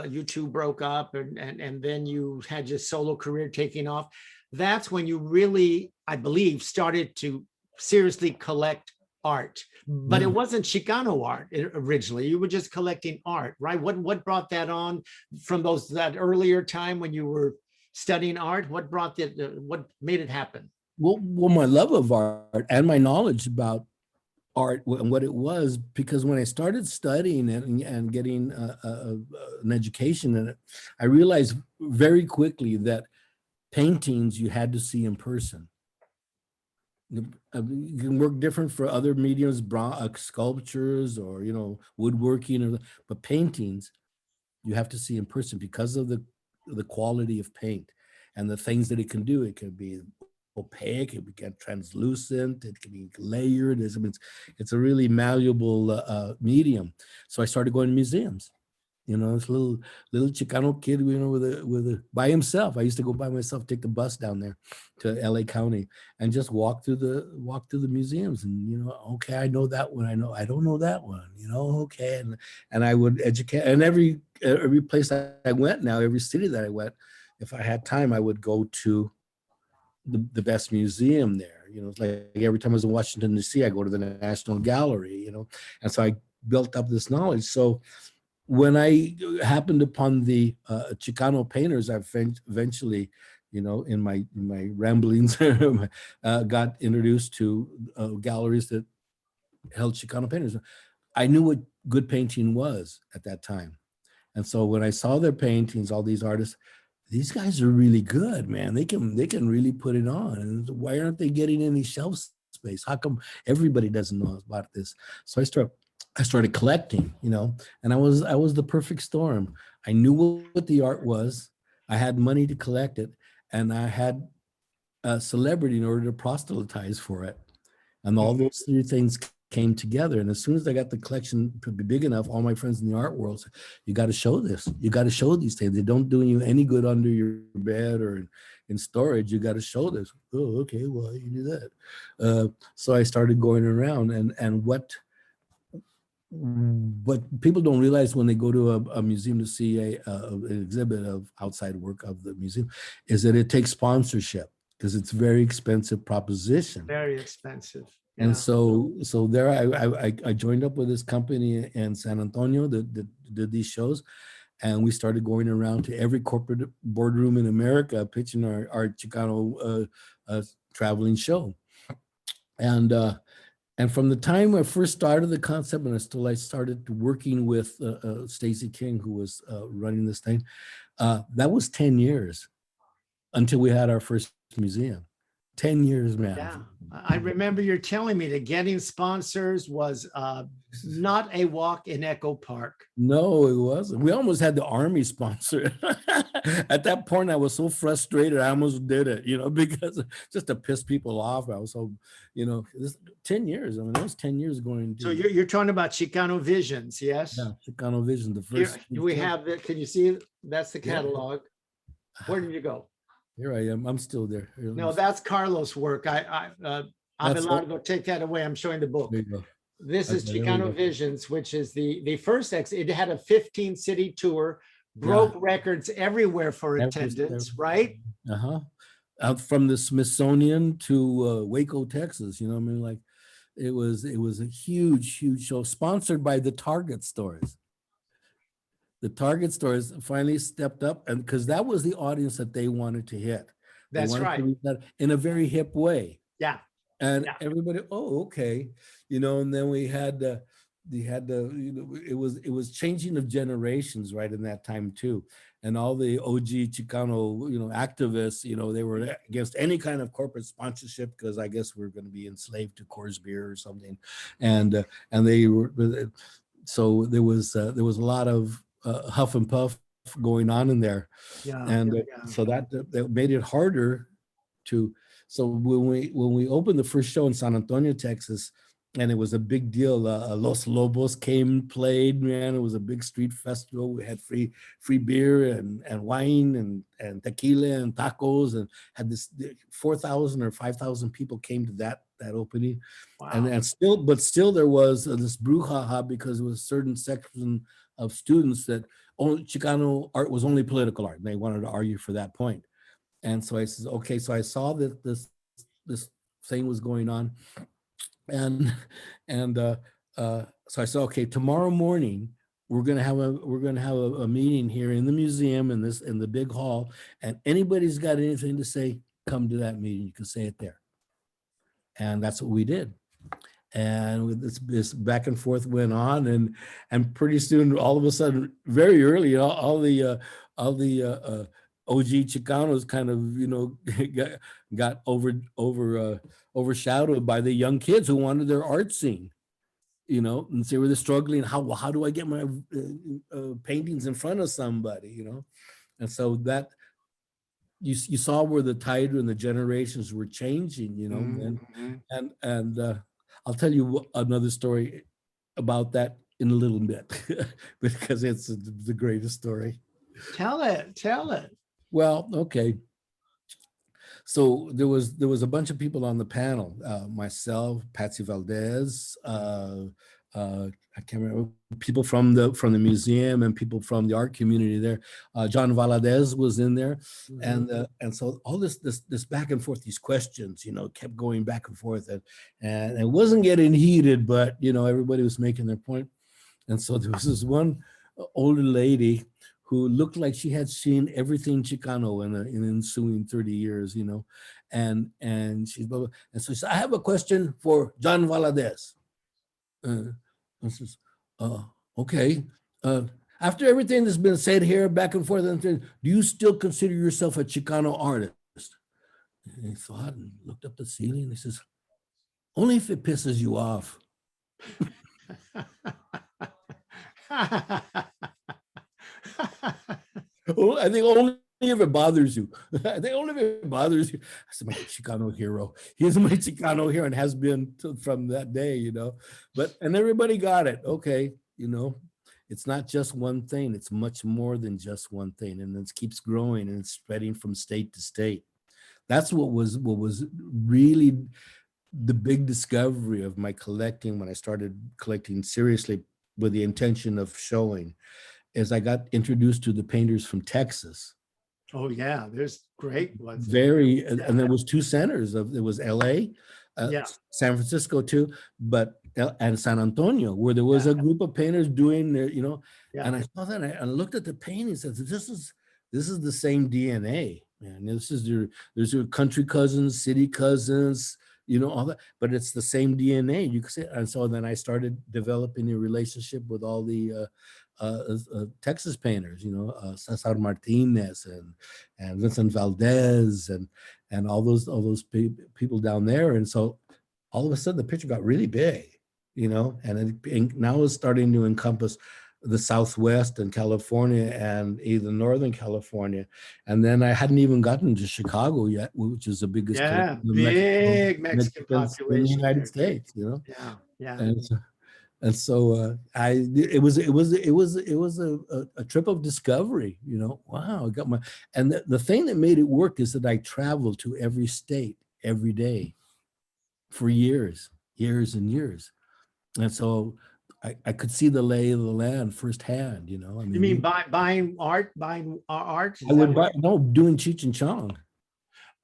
you two broke up, and then you had your solo career taking off, that's when you really, I believe, started to seriously collect art. But it wasn't Chicano art originally. You were just collecting art, right? What brought that on from that earlier time when you were studying art? What brought what made it happen? Well, my love of art and my knowledge about art and what it was, because when I started studying it and getting an education in it, I realized very quickly that paintings you had to see in person. You can work different for other mediums, sculptures or woodworking, but paintings you have to see in person because of the quality of paint and the things that it can do. It can be opaque, it can be translucent, it can be layered. It's a really malleable medium. So I started going to museums. This little Chicano kid, by himself. I used to go by myself, take the bus down there to LA County and just walk through the museums. And okay, I know that one. I don't know that one. Okay, and I would educate. And every place I went now, every city that I went, if I had time, I would go to the best museum there. It's like every time I was in Washington D.C., I go to the National Gallery. And so I built up this knowledge. So when I happened upon the Chicano painters, I eventually, in my ramblings, got introduced to galleries that held Chicano painters. I knew what good painting was at that time. And so when I saw their paintings, all these artists, these guys are really good, man. They can really put it on. And why aren't they getting any shelf space? How come everybody doesn't know about this? So I started collecting, and I was the perfect storm. I knew what the art was. I had money to collect it, and I had a celebrity in order to proselytize for it. And all those 3 things came together. And as soon as I got the collection to be big enough, all my friends in the art world said, you got to show this. You got to show these things. They don't do you any good under your bed or in storage. You got to show this. Oh, okay, well, you do that. So I started going around, and what people don't realize when they go to a museum to see an exhibit of outside work of the museum is that it takes sponsorship, because it's a very expensive proposition. Very expensive. And so there I joined up with this company in San Antonio that did these shows, and we started going around to every corporate boardroom in America pitching our Chicano traveling show. And from the time I first started the concept, and I started working with Stacy King, who was running this thing, that was 10 years until we had our first museum. 10 years, man. Yeah, I remember you're telling me that getting sponsors was not a walk in Echo Park. No, it wasn't. We almost had the Army sponsor. At that point, I was so frustrated, I almost did it, because just to piss people off. I was so, this 10 years. I mean, that was 10 years going. So you're talking about Chicano Visions, yes? Yeah, Chicano Vision, the Here, first. we have it. Can you see? That's the Yeah. catalog. Where did you go? Here I am. I'm still there. Here, let me No, see. that's Carlos' work. I'm That's allowed it. to go take that away. I'm showing the book. There you go. This is Okay, there we go. Chicano Visions, which is the first it had a 15 city tour, broke records everywhere for attendance, right? Out from the Smithsonian to Waco, Texas. I mean, like it was a huge show, sponsored by the Target stores. The Target stores finally stepped up, and because that was the audience that they wanted to hit. That's wanted right. to reach that in a very hip way. Yeah. And everybody, oh, okay, and then we had it was changing of generations right in that time too, and all the OG Chicano activists, they were against any kind of corporate sponsorship because I guess we're going to be enslaved to Coors beer or something, and they were, so there was a lot of huff and puff going on in there, so that made it harder to. So when we opened the first show in San Antonio, Texas, and it was a big deal. Los Lobos came, played, man. It was a big street festival. We had free beer and wine and tequila and tacos, and had this 4,000 or 5,000 people came to that opening. Wow. And still there was this brouhaha because it was a certain section of students that only Chicano art was only political art, and they wanted to argue for that point. And so I said, okay, so I saw that this thing was going on, and so I said, okay, tomorrow morning we're gonna have a meeting here in the museum in the big hall, and anybody's got anything to say, come to that meeting. You can say it there. And that's what we did. And with this back and forth went on, and pretty soon, all of a sudden, very early, all the OG Chicanos kind of, got overshadowed by the young kids who wanted their art scene, and they were struggling. How do I get my paintings in front of somebody, And so that you saw where the tide and the generations were changing, and I'll tell you another story about that in a little bit because it's the greatest story. Tell it. Well, okay. So there was a bunch of people on the panel, myself, Patsy Valdez, I can't remember, people from the museum and people from the art community there. John Valadez was in there, and so all this back and forth, these questions, kept going back and forth, and it wasn't getting heated, but everybody was making their point. And so there was this one older lady who looked like she had seen everything Chicano in the ensuing 30 years, and she's, and so she said, I have a question for John Valadez. I says, okay. After everything that's been said here, back and forth, do you still consider yourself a Chicano artist? And he thought and looked up the ceiling and he says, only if it pisses you off. Well, I think only if it bothers you. I think only if it bothers you. I said, my Chicano hero. He's my Chicano hero and has been from that day, and everybody got it. Okay, it's not just one thing. It's much more than just one thing. And it keeps growing and it's spreading from state to state. That's what was really the big discovery of my collecting when I started collecting seriously with the intention of showing, is I got introduced to the painters from Texas. Oh yeah, there's great ones. And there was two centers there was LA, San Francisco too, and San Antonio, where there was a group of painters doing their, and I saw that and I looked at the paintings and said, this is the same DNA, man. There's your country cousins, city cousins, all that, but it's the same DNA. You could say, and so then I started developing a relationship with all the Texas painters, Cesar Martinez and Vincent Valdez and all those people down there. And so all of a sudden the picture got really big, and now it's starting to encompass the Southwest and California and even Northern California. And then I hadn't even gotten to Chicago yet, which is the biggest Yeah, collection of big Mexican Mexicans in the population United there. States, you know. Yeah, yeah. And so it was a trip of discovery, you know. Wow, I got my, and the thing that made it work is that I traveled to every state every day for years and years. And so I could see the lay of the land firsthand, you know. I You mean, mean buying art? Buying art? Is I that would what- buy, no, doing Cheech and Chong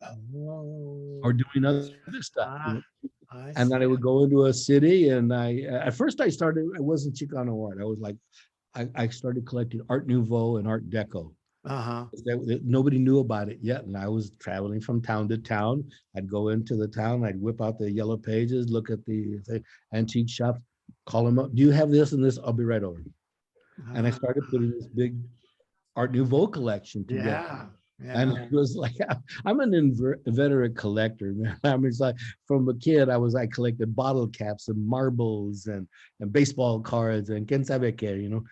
Oh, or doing other stuff, you know. I And then I see. would go into a city, and at first I started, it wasn't Chicano art. I was like, I started collecting Art Nouveau and Art Deco. Uh-huh. Nobody knew about it yet. And I was traveling from town to town. I'd go into the town, I'd whip out the yellow pages, look at the antique shops, call them up. Do you have this and this? I'll be right over. And I started putting this big Art Nouveau collection together. Yeah. And Yeah. it was like, I'm an inveterate collector, man. I mean, it's like from a kid, I collected bottle caps and marbles and baseball cards and quién sabe qué, you know.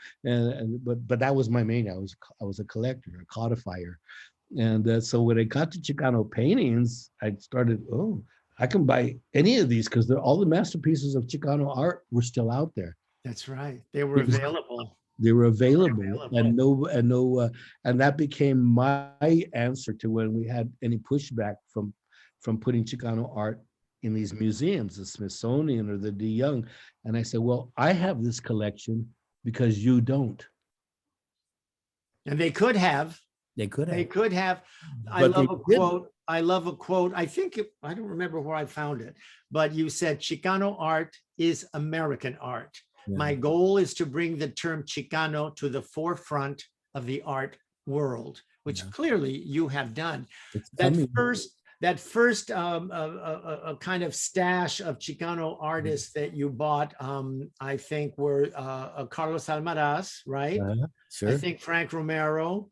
But that was my main. I was a collector, a codifier. And so when I got to Chicano paintings, I started, oh, I can buy any of these because all the masterpieces of Chicano art were still out there. That's right. They were available. They were available, and that became my answer to when we had any pushback from putting Chicano art in these museums, the Smithsonian or the De Young. And I said, well, I have this collection because you don't. And they could have. They could have. They could have. I But love they a quote. I love a quote. I don't remember where I found it, but you said Chicano art is American art. Yeah. My goal is to bring the term Chicano to the forefront of the art world, which clearly you have done. It's That coming. first kind of stash of Chicano artists that you bought, I think were Carlos Almaraz, right? Sure. I think Frank Romero.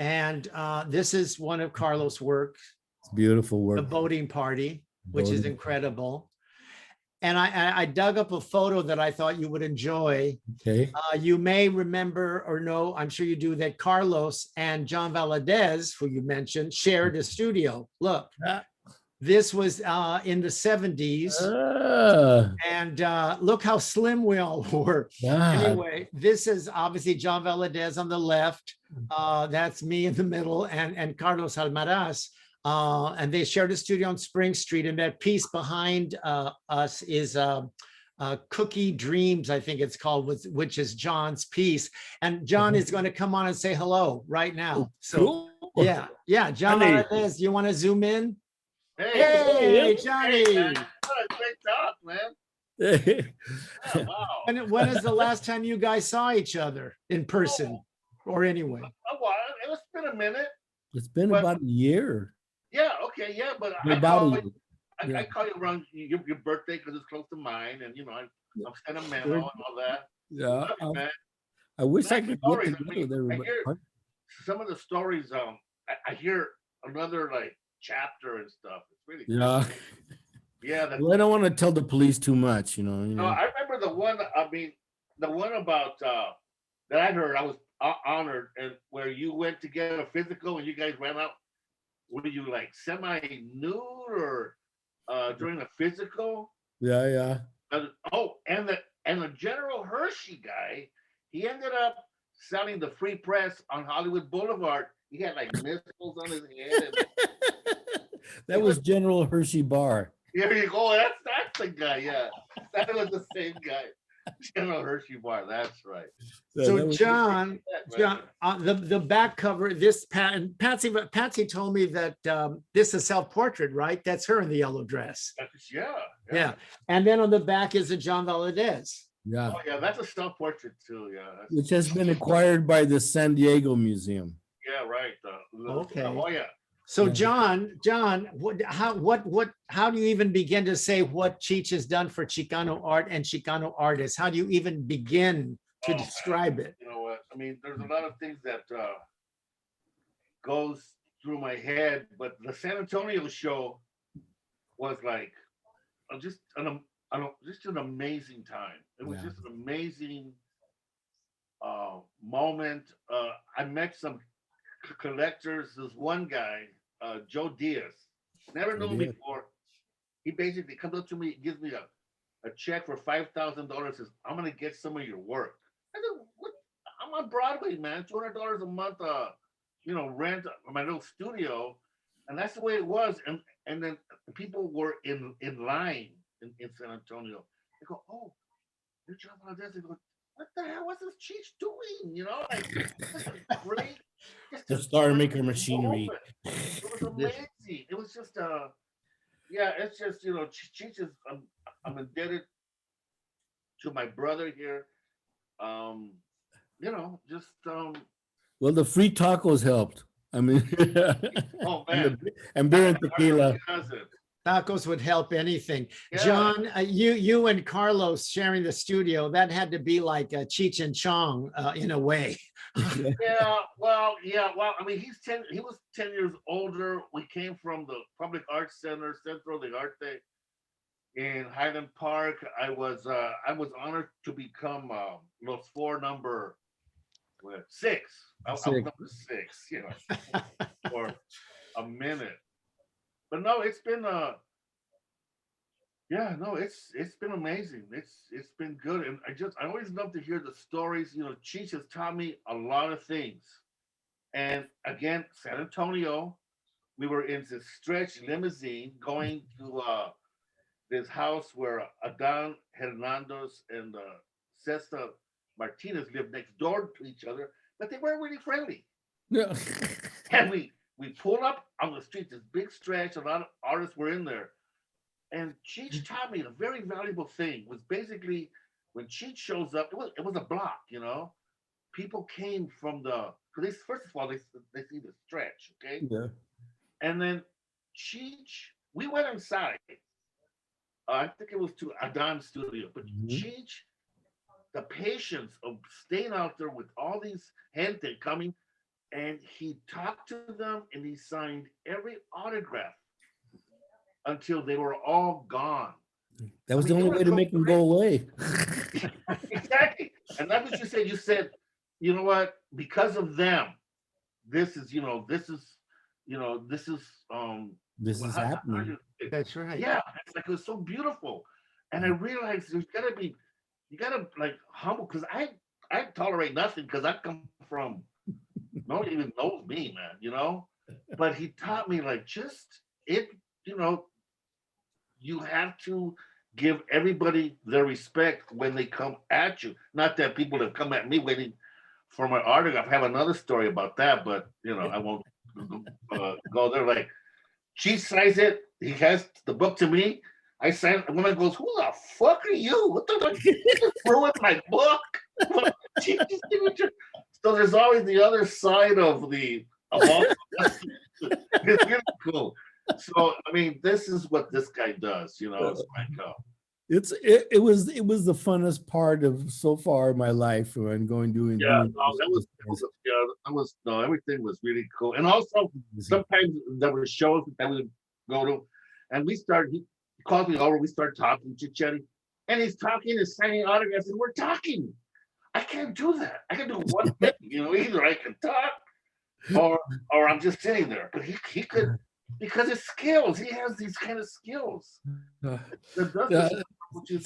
And this is one of Carlos' work, It's beautiful work. The Boating Party, which is incredible. And I dug up a photo that I thought you would enjoy. Okay. You may remember or know, I'm sure you do, that Carlos and John Valadez, who you mentioned, shared a studio. Look, this was in the 70s. And look how slim we all were. Anyway, this is obviously John Valadez on the left. That's me in the middle, and Carlos Almaraz. And they shared a studio on Spring Street. And that piece behind us is Cookie Dreams, I think it's called, which is John's piece. And John is going to come on and say hello right now. So yeah, John Valadez, you want to zoom in? Hey, Johnny. Hey, what a great talk, man. Oh, wow. When is the last time you guys saw each other in person or anyway? A while. It's been a minute. It's been about a year. Yeah, okay, yeah, but I call you around your birthday because it's close to mine, and you know I'm sentimental and all that. Yeah, man. I wish I could Stories. get together. I hear some of the stories. I hear another like chapter and stuff. It's really yeah. cool. Yeah. Well, I don't want to tell the police too much, you know. No, I remember the one. I mean, the one about that I heard. I was honored, and where you went to get a physical, and you guys ran out. Were you like semi-nude or during a physical? Yeah. And the General Hershey guy, he ended up selling the free press on Hollywood Boulevard. He had like missiles on his head. That was General Hershey Bar. There you go. That's the guy. Yeah, that was the same guy. General Hershey Bar. That's right. So John, the back cover. This Patsy told me that this is self-portrait, right? That's her in the yellow dress. Yeah. And then on the back is a John Valadez. Yeah. Oh yeah, that's a self-portrait too. Yeah. Which has been acquired by the San Diego Museum. Yeah. Right. Okay. Oh yeah. So John, how do you even begin to say what Cheech has done for Chicano art and Chicano artists? How do you even begin to describe it? You know what? I mean, there's a lot of things that goes through my head, but the San Antonio show was like just an amazing time. It was just an amazing moment. I met some collectors. There's one guy, Joe Diaz. Never knew him Diaz. before. He basically comes up to me, gives me a check for $5,000. Says, "I'm gonna get some of your work." I said, "What? I'm on Broadway, man. $200 a month, rent my little studio." And that's the way it was. And then people were in line in San Antonio. They go, "Oh, you're John Valdez." They go, "What the hell was this Cheech doing?" Like, this is great. Just The a Star great Maker machinery. moment. It was amazing. It was just yeah, it's just Cheech is I'm indebted to my brother here. Just Well, the free tacos helped. I mean, oh and, man, and beer and tequila. Tacos would help anything. Yeah. John, you and Carlos sharing the studio, that had to be like Cheech and Chong in a way. Yeah, well, I mean, he was 10 years older. We came from the Public Arts Center, Centro de Arte in Highland Park. I was honored to become Los Four number 6. I was number 6, for a minute. But no, it's been it's been amazing. It's been good, and I always love to hear the stories. Cheech has taught me a lot of things. And again, San Antonio, we were in this stretch limousine going to this house where Adan Hernandez and Cesta Martinez lived next door to each other, but they weren't really friendly. Yeah. And we pulled up on the street, this big stretch, a lot of artists were in there. And Cheech taught me a very valuable thing. Was basically when Cheech shows up, it was a block, People came from because first of all they see the stretch, okay? Yeah. And then Cheech, we went inside. I think it was to Adan's studio, but Cheech, the patience of staying out there with all these gente coming, and he talked to them and he signed every autograph until they were all gone. That was the only way to make them go away. Exactly. And that's what you said. You said, you know what? Because of them, this is happening. That's right. Yeah, it's like it was so beautiful. And I realized you gotta like humble, because I tolerate nothing because I come from nobody even knows me, man, But he taught me like you have to give everybody their respect when they come at you. Not that people have come at me waiting for my autograph. I have another story about that, but I won't go there. Like, Cheech signs it. He has the book to me. I sign. A woman goes, "Who the fuck are you? What the fuck? You just ruined my book." Cheech's signature. So there's always the other side of all. It's really cool. So I mean, this is what this guy does. It's like it was the funnest part of so far my life when doing. Everything was really cool. And also sometimes there were shows that we would go to, and he calls me over, we start talking, chit-chatting, and he's talking and signing autographs, and we're talking. I can't do that. I can do one thing, either I can talk or I'm just sitting there. But he could, because his skills, he has these kind of skills. The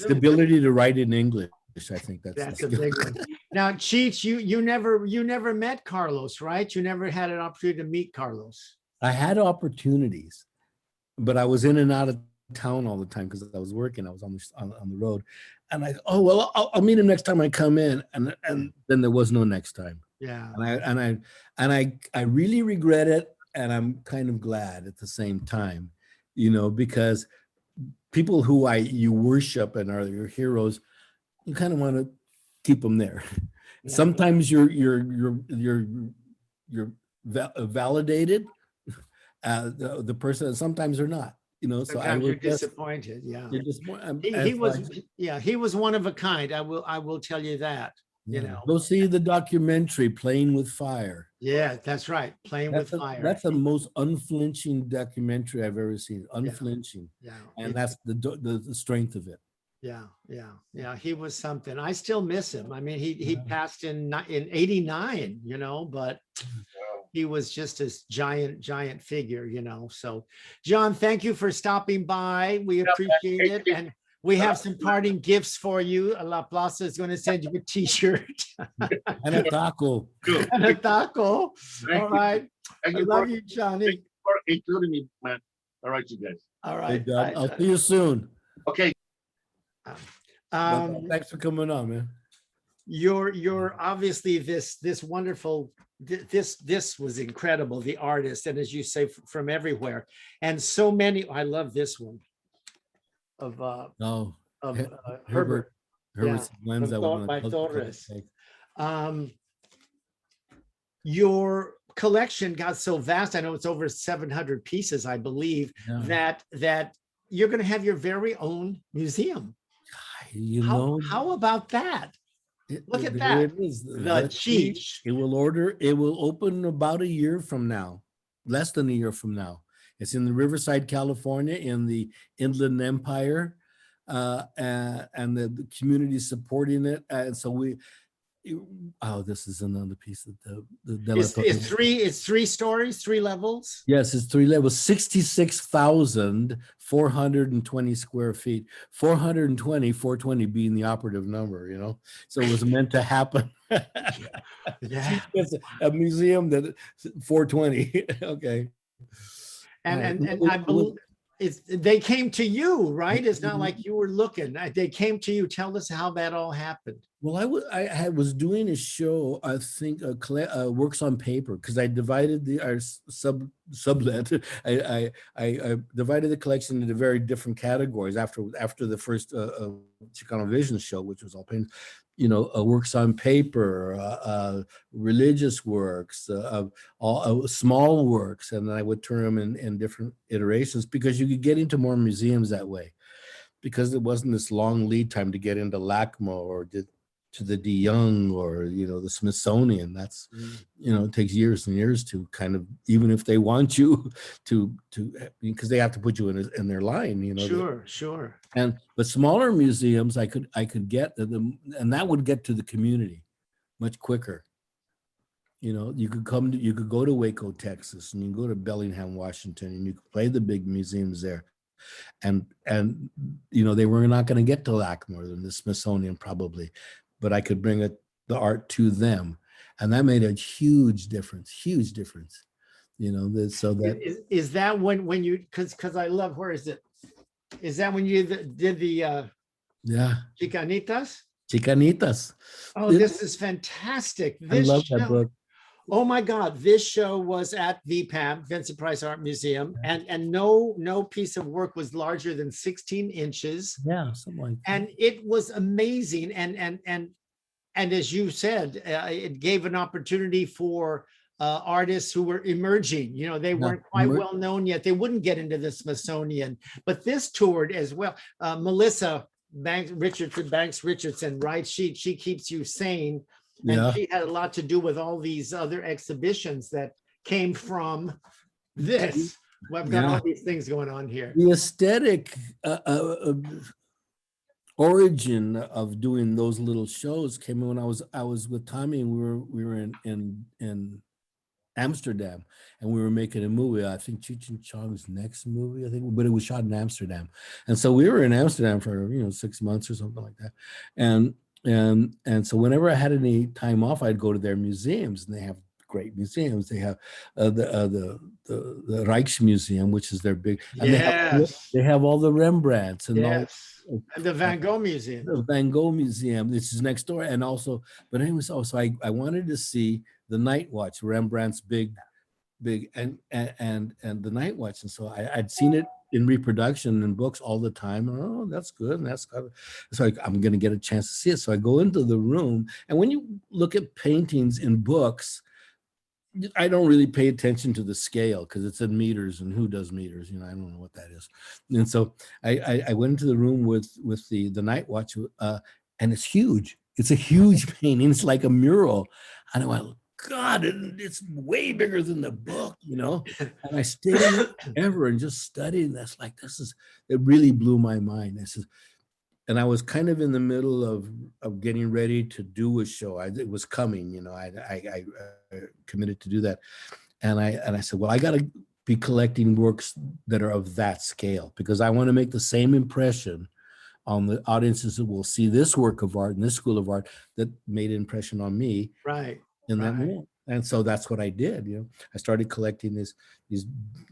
ability to write in English, I think that's a big one. Now, Cheech, you never met Carlos, right? You never had an opportunity to meet Carlos. I had opportunities, but I was in and out of town all the time because I was working. I was on the road, and I'll meet him next time I come in, and then there was no next time. Yeah. And I really regret it, and I'm kind of glad at the same time, because people who you worship and are your heroes, you kind of want to keep them there. Yeah. Sometimes you're validated, the person, sometimes they're not. So sometimes you're disappointed. Yeah, he was one of a kind. I will tell you that. Go see the documentary Playing with Fire. Yeah, that's right. Playing with Fire. That's the most unflinching documentary I've ever seen. Unflinching. Yeah. And that's the strength of it. Yeah. He was something. I still miss him. I mean, he Yeah. passed in 89, but Wow. he was just this giant figure, So, John, thank you for stopping by. We appreciate it. And we have some parting gifts for you. La Plaza is going to send you a t-shirt And a taco. Good. and a taco. Thank All you. right. Thank I you love for you, Johnny. including me, man. All right, you guys. All Hey, right. John, Bye, I'll Johnny. see you soon. Okay. Um, Thanks for coming on, man. you're obviously this wonderful, this was incredible, the artist, and as you say, from everywhere, and so many. I love this one of No, Herbert. Herbert's lens that one By of the Torres. Your collection got so vast, I know it's over 700 pieces, I believe, Yeah. that you're going to have your very own museum. You know, How about that? Look at there that. it is. The Cheech. It will open about a year from now, less than a year from now. It's in the Riverside, California, in the Inland Empire, and the community supporting it. And so this is another piece of the It's three stories, 3 levels. Yes, it's 3 levels, 66,420 square feet, 420 being the operative number, So it was meant to happen. Yeah. It's a museum that 420. Okay. And I believe they came to you, right? It's not like you were looking. They came to you. Tell us how that all happened. Well, I was doing a show, I think, works on paper, because I divided our sublet. I divided the collection into very different categories after the first Chicano Visions show, which was all paint, works on paper, religious works, all small works, and then I would turn them in different iterations, because you could get into more museums that way, because it wasn't this long lead time to get into LACMA or to the De Young or the Smithsonian. That's it takes years and years to kind of, even if they want you to because they have to put you in their line. Sure. But smaller museums, I could get them, and that would get to the community much quicker. You could go to Waco, Texas, and you can go to Bellingham, Washington, and you could play the big museums there. And they were not going to get to LACMA or the Smithsonian probably, but I could bring the art to them, and that made a huge difference. So that is that when you, because I love, where is it? Is that when you did the Chicanitas? Oh, this is fantastic. I love that book. Oh my God, this show was at VPAM, Vincent Price Art Museum, and no piece of work was larger than 16 inches. Yeah, something like that. And it was amazing. And as you said, it gave an opportunity for artists who were emerging. They weren't quite well known yet. They wouldn't get into the Smithsonian, but this toured as well. Melissa Banks Richardson, right? She keeps you sane. And she had a lot to do with all these other exhibitions that came from this. Well, I've got all these things going on here. The aesthetic origin of doing those little shows came when I was with Tommy, and we were in Amsterdam, and we were making a movie. I think Cheech and Chong's next movie, but it was shot in Amsterdam. And so we were in Amsterdam for 6 months or something like that. And so whenever I had any time off, I'd go to their museums, and they have great museums. They have the Rijksmuseum, which is their big, and they have all the Rembrandts and all. And the Van Gogh Museum. The Van Gogh Museum, this is next door. And also, but anyways, I wanted to see the Night Watch, Rembrandt's big, and the Night Watch. And so I'd seen it in reproduction in books all the time. Oh, that's good. And so I'm going to get a chance to see it. So I go into the room, and when you look at paintings in books, I don't really pay attention to the scale, because it's in meters, and who does meters? I don't know what that is. And so I went into the room with the Night Watch, and it's huge. It's a huge painting. It's like a mural. And I went, God, it's way bigger than the book, And I stayed in it forever and just studied. And it really blew my mind. I said, and I was kind of in the middle of getting ready to do a show. It was coming, you know. I committed to do that, and I said, well, I got to be collecting works that are of that scale because I want to make the same impression on the audiences that will see this work of art and this school of art that made an impression on me Right. in that moment. And so that's what I did. You know, I started collecting these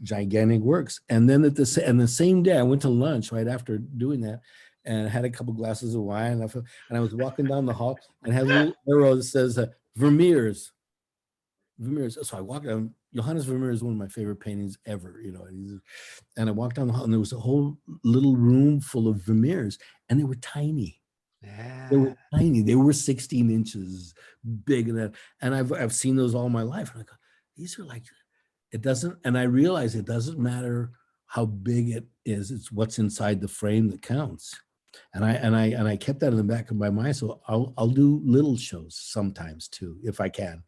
gigantic works, and then the same day I went to lunch right after doing that, and had a couple glasses of wine, and I was walking down the hall and had a little arrow that says Vermeer's. So I walked down. Johannes Vermeer is one of my favorite paintings ever. You know, and I walked down the hall, and there was a whole little room full of Vermeers, and they were tiny. They were tiny. They were 16 inches big, and I've seen those all my life. And I go, these are like, it doesn't. And I realize it doesn't matter how big it is. It's what's inside the frame that counts. And I kept that in the back of my mind. So I'll do little shows sometimes too, if I can.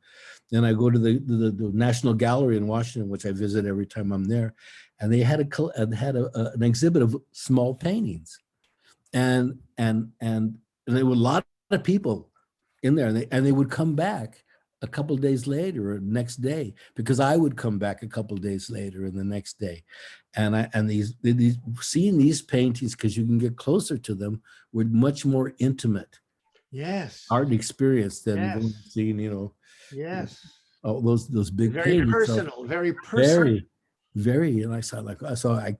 Then I go to the National Gallery in Washington, which I visit every time I'm there, and they had an exhibit of small paintings, and there were a lot of people in there, and they would come back a couple of days later or next day, because I would come back a couple of days later and the next day, and these seeing these paintings, because you can get closer to them, were much more intimate art experience than seeing, you know, oh, those big very paintings. personal, So very personal. very, and I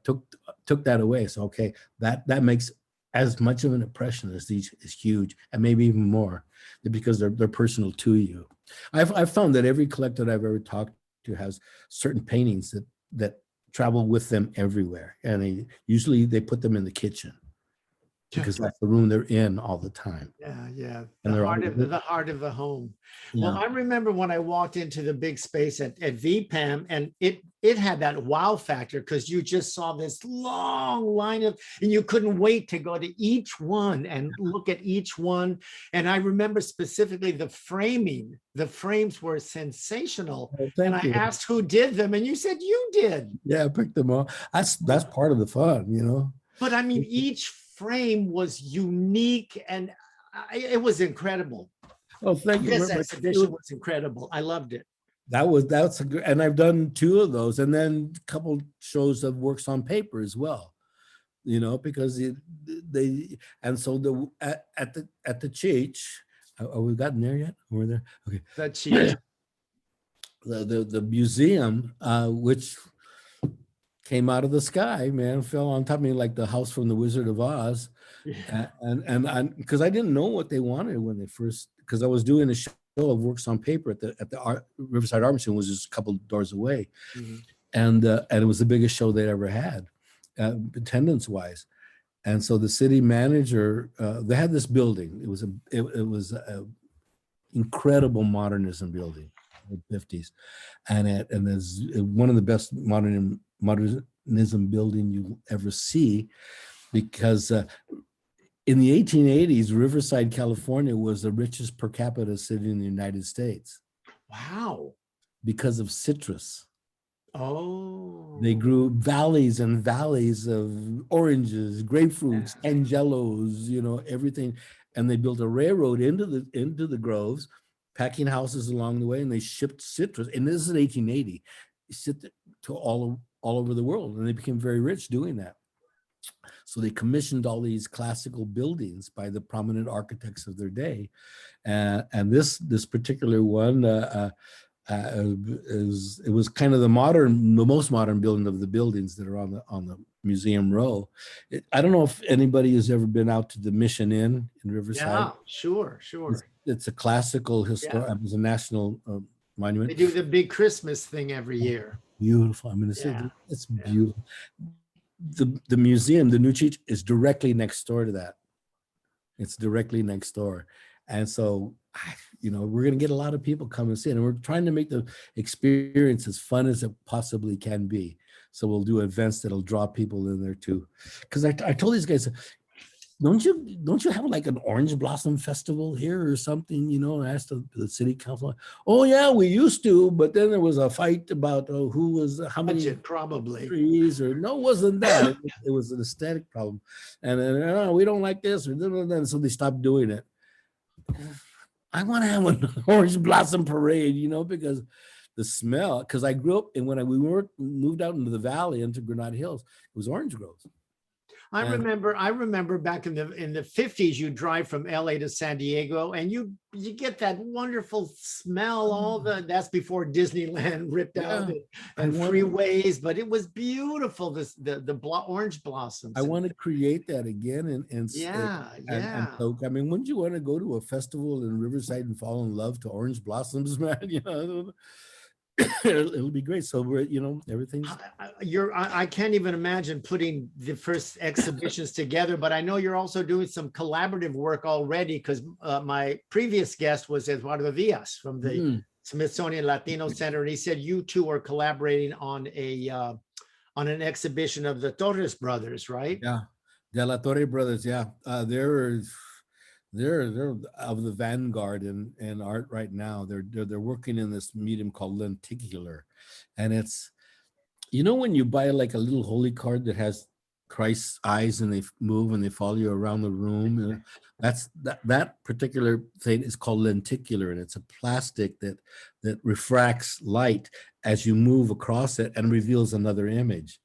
took that away. So okay, that makes as much of an impression as these is huge, and maybe even more, because they're personal to you. I've found that every collector I've ever talked to has certain paintings that travel with them everywhere, and usually they put them in the kitchen because that's the room they're in all the time. Yeah. And The heart of the home. Yeah. Well, I remember when I walked into the big space at VPAM, and it had that wow factor, because you just saw this long line and you couldn't wait to go to each one and look at each one. And I remember specifically the framing. The frames were sensational. Oh, and thank I you. asked who did them, and you said you did. Yeah, I picked them up. That's part of the fun, you know. But I mean, each frame was unique, and it was incredible. Oh, thank you. This exhibition was incredible. I loved it. That's a good, and I've done 2 of those, and then a couple shows of works on paper as well, you know, because and so at the Cheech, have we gotten there yet? We're there. Okay. The Cheech. The museum, which came out of the sky, man, fell on top of me like the house from the Wizard of Oz. Yeah. And because I didn't know what they wanted when they first, because I was doing a show of works on paper at the Riverside Art Museum, was just a couple doors away. Mhm. And it was the biggest show they'd ever had, attendance wise. And so the city manager, they had this building. It was a incredible modernism building, in the 50s, and there's one of the best modernism building you'll ever see, because in the 1880s, Riverside, California was the richest per capita city in the United States. Wow. Because of citrus. Oh. They grew valleys and valleys of oranges, grapefruits, angelos, you know, everything. And they built a railroad into the groves, packing houses along the way, and they shipped citrus. And this is 1880. Shipped it to all over the world, and they became very rich doing that. So they commissioned all these classical buildings by the prominent architects of their day, and this particular one it was kind of the most modern building of the buildings that are on the museum row. I don't know if anybody has ever been out to the Mission Inn in Riverside. Yeah, sure. It's a classical historic. It was a national monument. They do the big Christmas thing every year. Beautiful. I'm going to say it's beautiful. The museum, the new Cheech, is directly next door to that. It's directly next door. And so, you know, we're going to get a lot of people come and see it. And we're trying to make the experience as fun as it possibly can be. So we'll do events that'll draw people in there too. Because I told these guys, don't you have like an orange blossom festival here or something? You know, I asked the city council. Oh yeah, we used to, but then there was a fight about who was how many Budget, probably. trees, or no, it wasn't that. It was an aesthetic problem, and then we don't like this, or then so they stopped doing it. I want to have an orange blossom parade, you know, because the smell. Because I grew up, and when we moved out into the valley into Granada Hills, it was orange groves. I And- remember back in the 50s, you drive from LA to San Diego and you get that wonderful smell, that's before Disneyland ripped out and freeways, but it was beautiful, the orange blossoms. I want to create that again and so, I mean, wouldn't you want to go to a festival in Riverside and fall in love to orange blossoms, man? You know, it'll be great. So we're, you know, everything's. I can't even imagine putting the first exhibitions together, but I know you're also doing some collaborative work already, because my previous guest was Eduardo Diaz from the Smithsonian Latino Center, and he said you two are collaborating on an exhibition of the Torres brothers, right? Yeah, De La Torre brothers. Yeah, they're of the vanguard in art right now. They're working in this medium called lenticular, and it's, you know, when you buy like a little holy card that has Christ's eyes and they move and they follow you around the room, you know, that particular thing is called lenticular, and it's a plastic that refracts light as you move across it and reveals another image.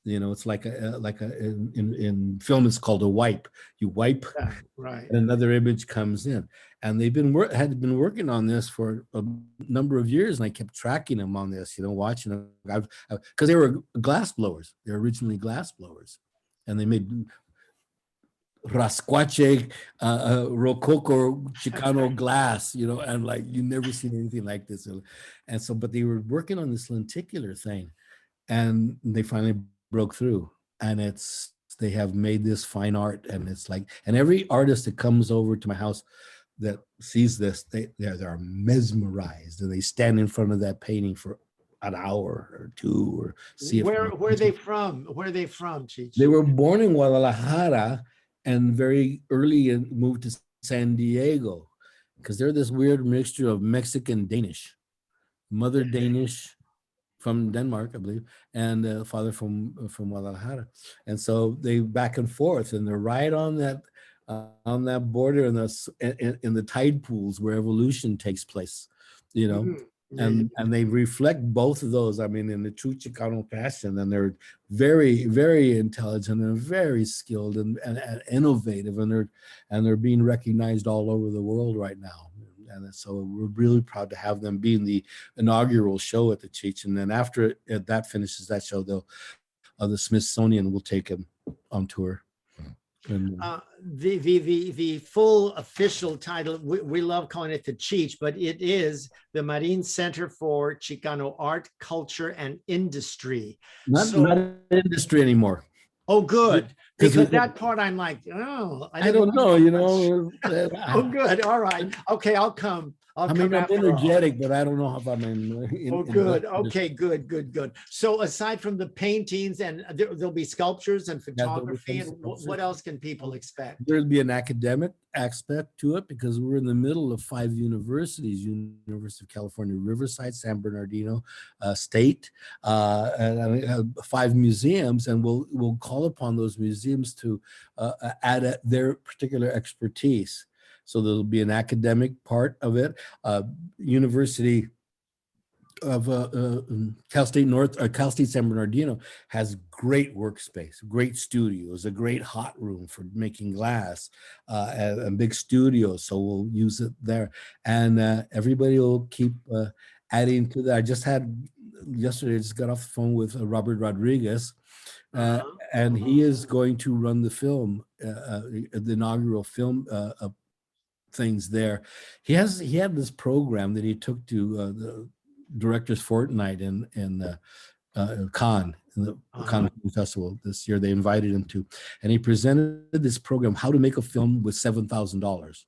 You know, it's like in film, it's called a wipe. You wipe, right, and another image comes in. And they've been working on this for a number of years, and I kept tracking them on this, you know, watching them. Because they were glass blowers. They're originally glass blowers, and they made rascuache, rococo, Chicano glass, you know, and like you never seen anything like this. And so, but they were working on this lenticular thing, and they finally broke through, and they have made this fine art, and it's like, and every artist that comes over to my house that sees this, they're mesmerized, and they stand in front of that painting for an hour or two, or see it. Where are they from? Where are they from, Cheech? They were born in Guadalajara and very early moved to San Diego, because they're this weird mixture of Mexican Danish, mother Danish from Denmark, I believe, and father from Guadalajara, and so they back and forth, and they're right on that border in the tide pools where evolution takes place, you know. And they reflect both of those, I mean, in the true Chicano fashion, and they're very, very intelligent and very skilled and innovative, and they're being recognized all over the world right now. And so we're really proud to have them be in the inaugural show at the Cheech. And then after that finishes that show, the Smithsonian will take them on tour. And, the full official title, we love calling it the Cheech, but it is the Marin Center for Chicano Art, Culture, and Industry. Not industry anymore. Oh, good. Because that part I'm like, oh, I don't know, you know. Oh, good. All right. Okay, I'll come. I mean, I'm energetic, but I don't know if I'm in. Oh, good. Okay, good. So aside from the paintings, and there'll be sculptures and photography, and what else can people expect? There'll be an academic aspect to it, because we're in the middle of 5 universities: University of California, Riverside, San Bernardino State, and 5 museums, and we'll call upon those museums to add their particular expertise. So there'll be an academic part of it. University of Cal State Cal State San Bernardino has great workspace, great studios, a great hot room for making glass, and big studios. So we'll use it there, and everybody will keep adding to that. I just got off the phone with Robert Rodriguez, and he is going to run the film, the inaugural film things there. He had this program that he took to the Directors Fortnight in Cannes, in the Cannes Festival this year. They invited him to, and he presented this program, how to make a film with $7,000.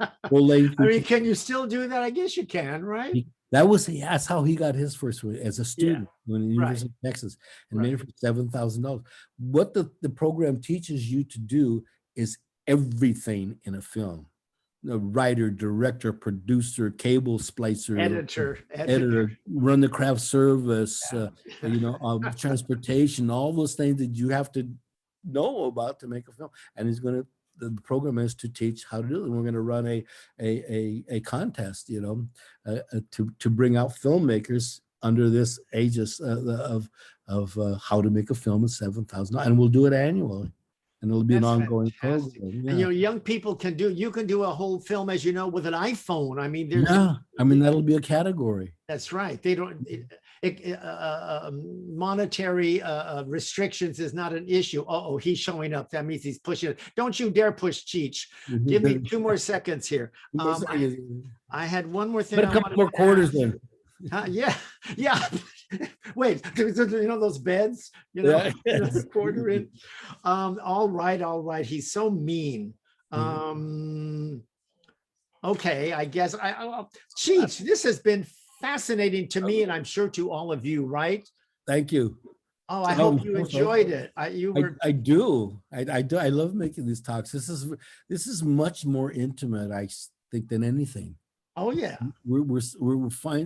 I mean, can you still do that? I guess you can, right? That's how he got his first one as a student when the University of Texas, and made it for $7,000. What the program teaches you to do is everything in a film. The writer, director, producer, cable splicer, editor, run the craft service, transportation, all those things that you have to know about to make a film. And the program is to teach how to do it. And we're going to run a contest, to bring out filmmakers under this aegis of how to make a film in 7,000, and we'll do it annually. And it'll be an ongoing program. Yeah. And young people you can do a whole film, as you know, with an iPhone. I mean, that'll be a category. That's right. They don't, monetary restrictions is not an issue. Oh, he's showing up. That means he's pushing it. Don't you dare push, Cheech. Give me 2 more seconds here. I had one more thing. But a couple more quarters then. Yeah. Wait, those beds, quarter in. All right. He's so mean. Okay, I guess Cheech, this has been fascinating to me, and I'm sure to all of you, right? Think you. Oh, I hope you enjoyed it. I do. I love making these talks. This is much more intimate, I think, than anything. Oh yeah. We're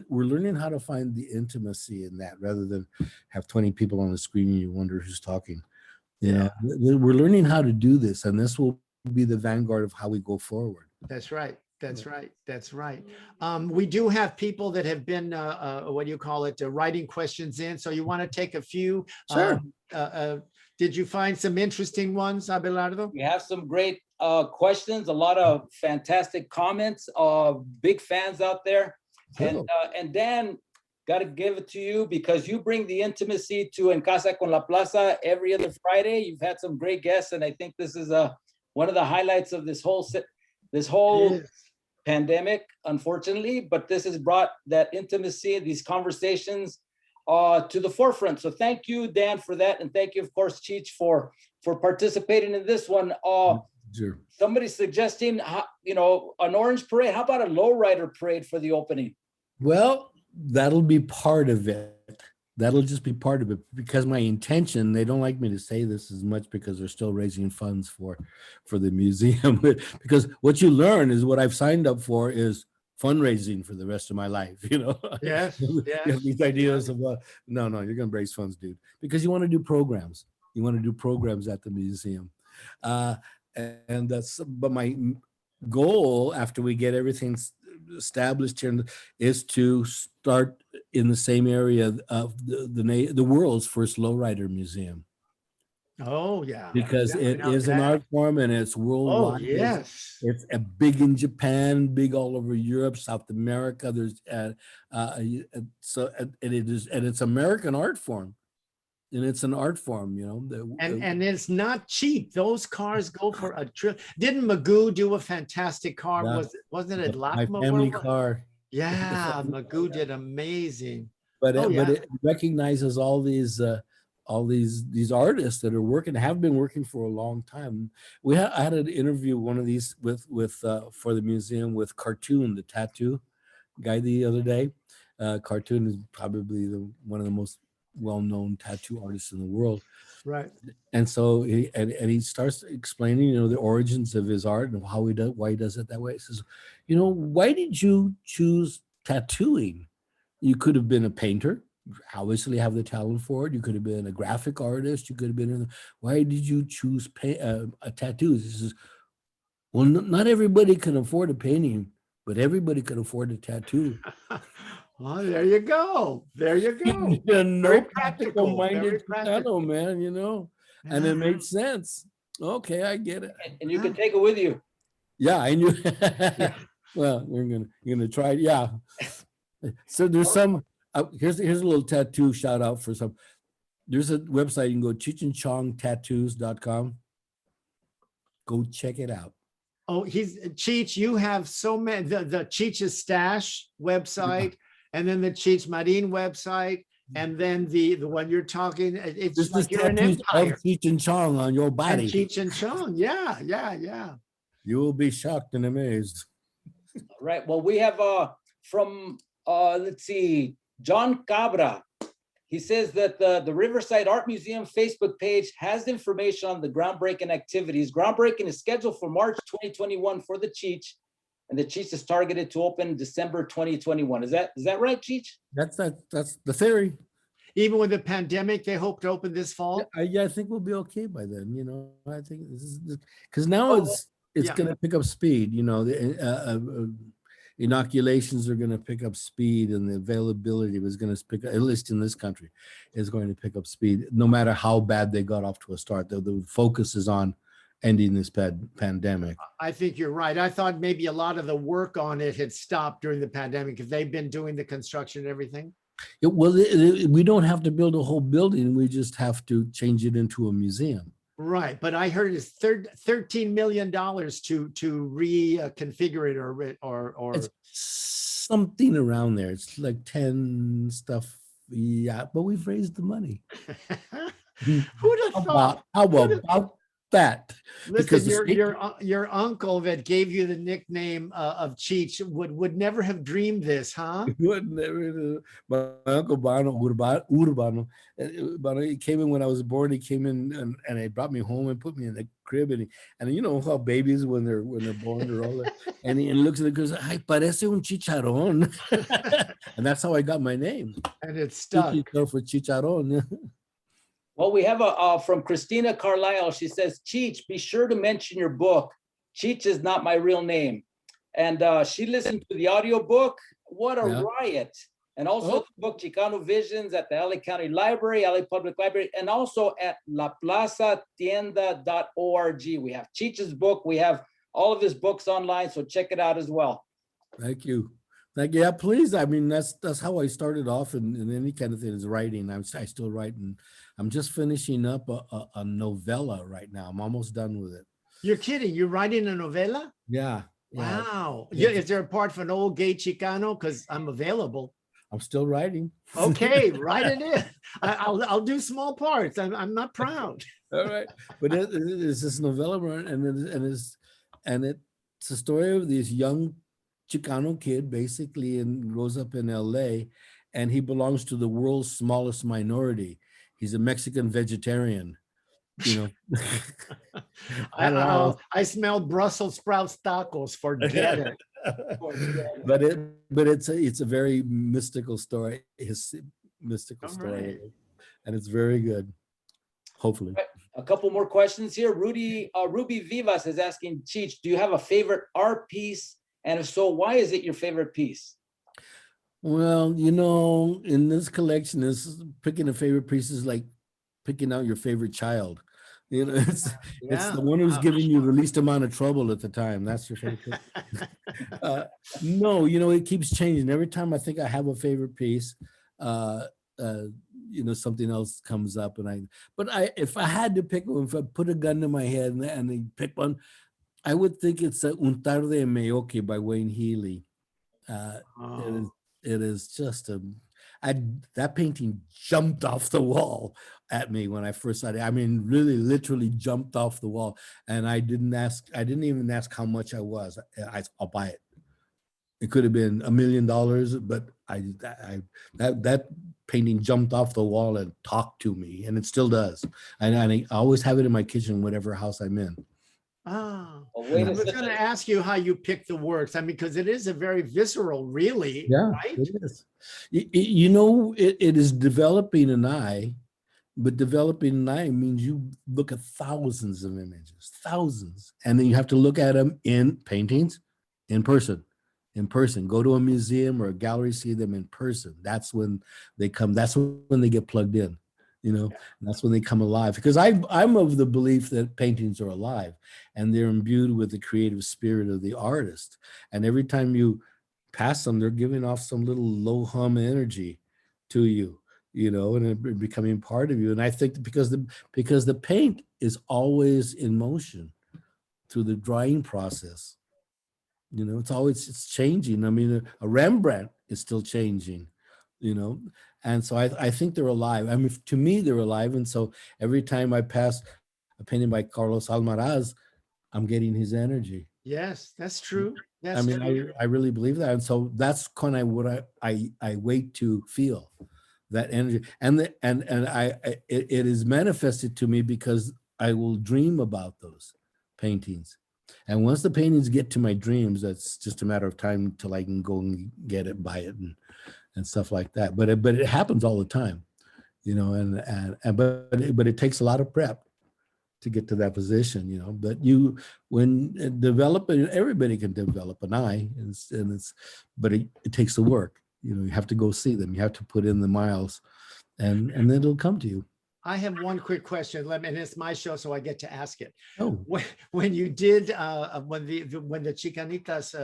learning how to find the intimacy in that, rather than have 20 people on the screen and you wonder who's talking. We're learning how to do this, and this will be the vanguard of how we go forward. That's right. We do have people that have been writing questions in. So you want to take a few? Sure. Did you find some interesting ones, Abelardo? We have some great questions, a lot of fantastic comments, big fans out there. And Dan, got to give it to you, because you bring the intimacy to En Casa con la Plaza every other Friday. You've had some great guests, and I think this is one of the highlights of this whole pandemic, unfortunately. But this has brought that intimacy, these conversations to the forefront. So thank you, Dan, for that. And thank you, of course, Cheech, for participating in this one. Sure. Somebody's suggesting, an orange parade. How about a lowrider parade for the opening? Well, that'll be part of it. That'll just be part of it, because my intention, they don't like me to say this as much because they're still raising funds for the museum. Because what you learn is what I've signed up for is fundraising for the rest of my life, Yes. You have these ideas of, no, you're going to raise funds, dude, because you want to do programs. You want to do programs at the museum. And but my goal, after we get everything established here, is to start in the same area of the world's first lowrider museum. Oh yeah, because it is an art form, and it's worldwide. Oh yes, it's a big in Japan, big all over Europe, South America. There's it's American art form. And it's an art form, and it's not cheap. Those cars go for a trip. Didn't Magoo do a fantastic car? Yeah. Wasn't it my family car? Yeah, Magoo did amazing. But it recognizes all these artists that are have been working for a long time. I had an interview, one of these with for the museum, with Cartoon, the tattoo guy, the other day. Cartoon is probably one of the most well-known tattoo artists in the world, right? And so he starts explaining, the origins of his art and why he does it that way. He says, why did you choose tattooing? You could have been a painter, obviously have the talent for it. You could have been a graphic artist. You could have been why did you choose a tattoo? He says, well, not everybody can afford a painting, but everybody can afford a tattoo. Well, there you go. No practical-minded Chicano, man, and it made sense. Okay, I get it. And you can take it with you. Yeah, I knew. Well, you're gonna try it. Yeah. So there's some. Here's a little tattoo shout out for some. There's a website you can go, cheechandchongtattoos.com. Go check it out. Oh, Cheech. You have so many. The Cheech's Stash website. Yeah. And then the Cheech Marin website, and then the one you're talking. It's just like you're an empire. Of Cheech and Chong on your body. And Cheech and Chong, yeah. You will be shocked and amazed. Right. Well, we have from let's see, John Cabra. He says that the Riverside Art Museum Facebook page has information on the groundbreaking activities. Groundbreaking is scheduled for March 2021 for the Cheech, and the Cheech is targeted to open December 2021. Is that right, Cheech? That's the theory. Even with the pandemic, they hope to open this fall. Yeah, I think we'll be okay by then. You know, I think this is because now it's yeah. going to pick up speed. You know, the inoculations are going to pick up speed, and the availability was going to pick up, at least in this country, is going to pick up speed. No matter how bad they got off to a start, the focus is on ending this pandemic. I think you're right. I thought maybe a lot of the work on it had stopped during the pandemic. If they've been doing the construction and everything. Well, we don't have to build a whole building. We just have to change it into a museum. Right, but I heard it's $13 million to reconfigure it or It's something around there. It's like 10 stuff. Yeah, but we've raised the money. Who'd have thought? How about that? Listen, your uncle that gave you the nickname of Cheech would never have dreamed this, huh? He would never. My uncle Urbano, he came in when I was born. He came in and he brought me home and put me in the crib, and you know how babies when they're born they're all there, and he looks at it and goes, "Ay, parece un chicharrón," and that's how I got my name. And it's stuck. For chicharrón. Well, we have from Christina Carlisle. She says, Cheech, be sure to mention your book. Cheech is not my real name. And she listened to the audiobook. What a riot. And also the book Chicano Visions at the LA County Library, LA Public Library, and also at laplazatienda.org. We have Cheech's book. We have all of his books online, so check it out as well. Thank you. Yeah, please. I mean, that's how I started off in any kind of thing is writing. I still write, and I'm just finishing up a novella right now. I'm almost done with it. You're kidding? You're writing a novella? Yeah. Wow. Yeah. Is there a part for an old gay Chicano? Because I'm available. I'm still writing. Okay, write it in. I'll do small parts. I'm not proud. All right, but it's this novella, and it's a story of this young Chicano kid, basically, and grows up in LA, and he belongs to the world's smallest minority. He's a Mexican vegetarian, you know. I smell Brussels sprouts tacos. Forget it. But it's a very mystical story. His mystical story, and it's very good. Hopefully. A couple more questions here. Ruby Vivas is asking, Cheech, do you have a favorite art piece? And if so, why is it your favorite piece? Well, you know, in this collection, picking a favorite piece is like picking out your favorite child. You know, it's the one who's giving you the least amount of trouble at the time. That's your favorite. No, you know, it keeps changing. Every time I think I have a favorite piece, you know, something else comes up, if I had to pick one, if I put a gun to my head and they pick one, I would think it's Un Tarde en Meoque by Wayne Healy. It is just that painting jumped off the wall at me when I first saw it. I mean, really, literally jumped off the wall. And I didn't even ask how much I was. I'll buy it. It could have been $1 million, but that painting jumped off the wall and talked to me, and it still does. And I always have it in my kitchen, whatever house I'm in. I was going to ask you how you pick the works. I mean, because it is a very visceral, really. Yeah, right? It is. You know, it is developing an eye, but developing an eye means you look at thousands of images, thousands, and then you have to look at them in paintings, in person. Go to a museum or a gallery, see them in person. That's when they come. That's when they get plugged in. You know, that's when they come alive. Because I'm of the belief that paintings are alive and they're imbued with the creative spirit of the artist. And every time you pass them, they're giving off some little low hum energy to you, you know, and it becoming part of you. And I think because the paint is always in motion through the drying process, you know, it's changing. I mean, a Rembrandt is still changing, you know. And so I think they're alive. I mean, to me, they're alive. And so every time I pass a painting by Carlos Almaraz, I'm getting his energy. Yes, that's true. I mean, I really believe that. And so that's kind of what I wait to feel, that energy. And it is manifested to me because I will dream about those paintings. And once the paintings get to my dreams, that's just a matter of time till I can go and get it, buy it, and stuff like that. But it happens all the time, you know, but it takes a lot of prep to get to that position, you know. But everybody can develop an eye, but it takes the work. You know, you have to go see them. You have to put in the miles, and then it'll come to you. I have one quick question, and it's my show, so I get to ask it. Oh, When you did, when the Chicanitas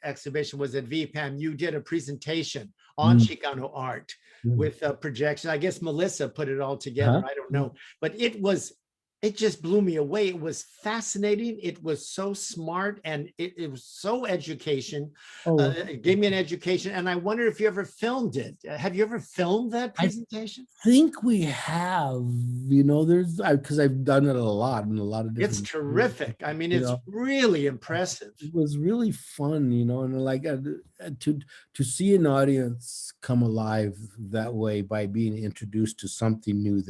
exhibition was at VPAM, you did a presentation on Chicano art with a projection. I guess Melissa put it all together. I don't know, but it just blew me away. It was fascinating. It was so smart, and it was so education. It gave me an education, and I wonder if you ever filmed it. Have you ever filmed that presentation? I think we have, you know, because I've done it a lot in a lot of different. It's terrific. I mean, it's really impressive. It was really fun, you know, and like to see an audience come alive that way by being introduced to something new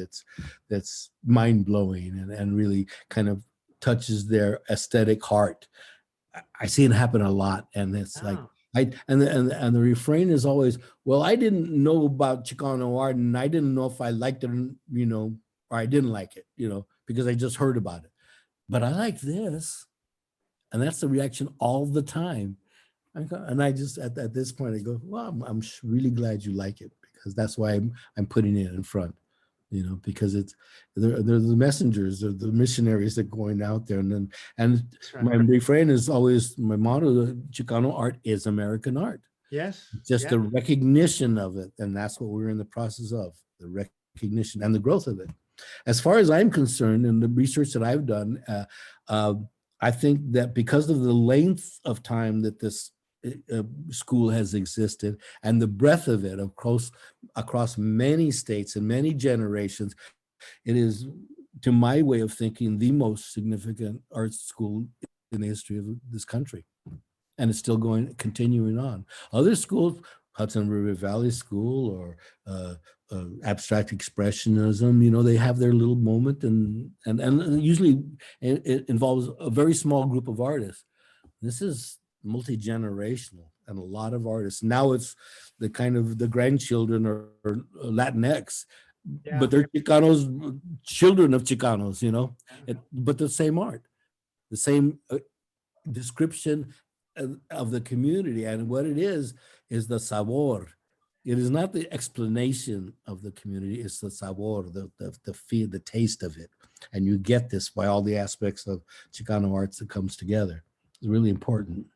that's mind-blowing and really kind of touches their aesthetic heart. I see it happen a lot, and it's like and the refrain is always, well, I didn't know about Chicano art, and I didn't know if I liked it, you know, or I didn't like it, you know, because I just heard about it. But I like this, and that's the reaction all the time. And I just at this point I go, well, I'm really glad you like it, because that's why I'm putting it in front, you know, because they're the messengers, they're the missionaries that are going out there, and right. My refrain is always, my motto: Chicano art is American art. Yes, just the recognition of it, and that's what we're in the process of, the recognition and the growth of it. As far as I'm concerned, and the research that I've done, I think that because of the length of time that this school has existed and the breadth of it across many states and many generations, it is, to my way of thinking, the most significant art school in the history of this country. And it's still continuing on. Other schools, Hudson River Valley School or abstract expressionism, you know, they have their little moment, and usually it involves a very small group of artists. This is multi-generational and a lot of artists. Now it's the kind of the grandchildren or Latinx, but they're Chicanos, children of Chicanos, you know, but the same art, the same description of the community. And what it is the sabor. It is not the explanation of the community, it's the sabor, the feel, the taste of it. And you get this by all the aspects of Chicano arts that comes together. It's really important.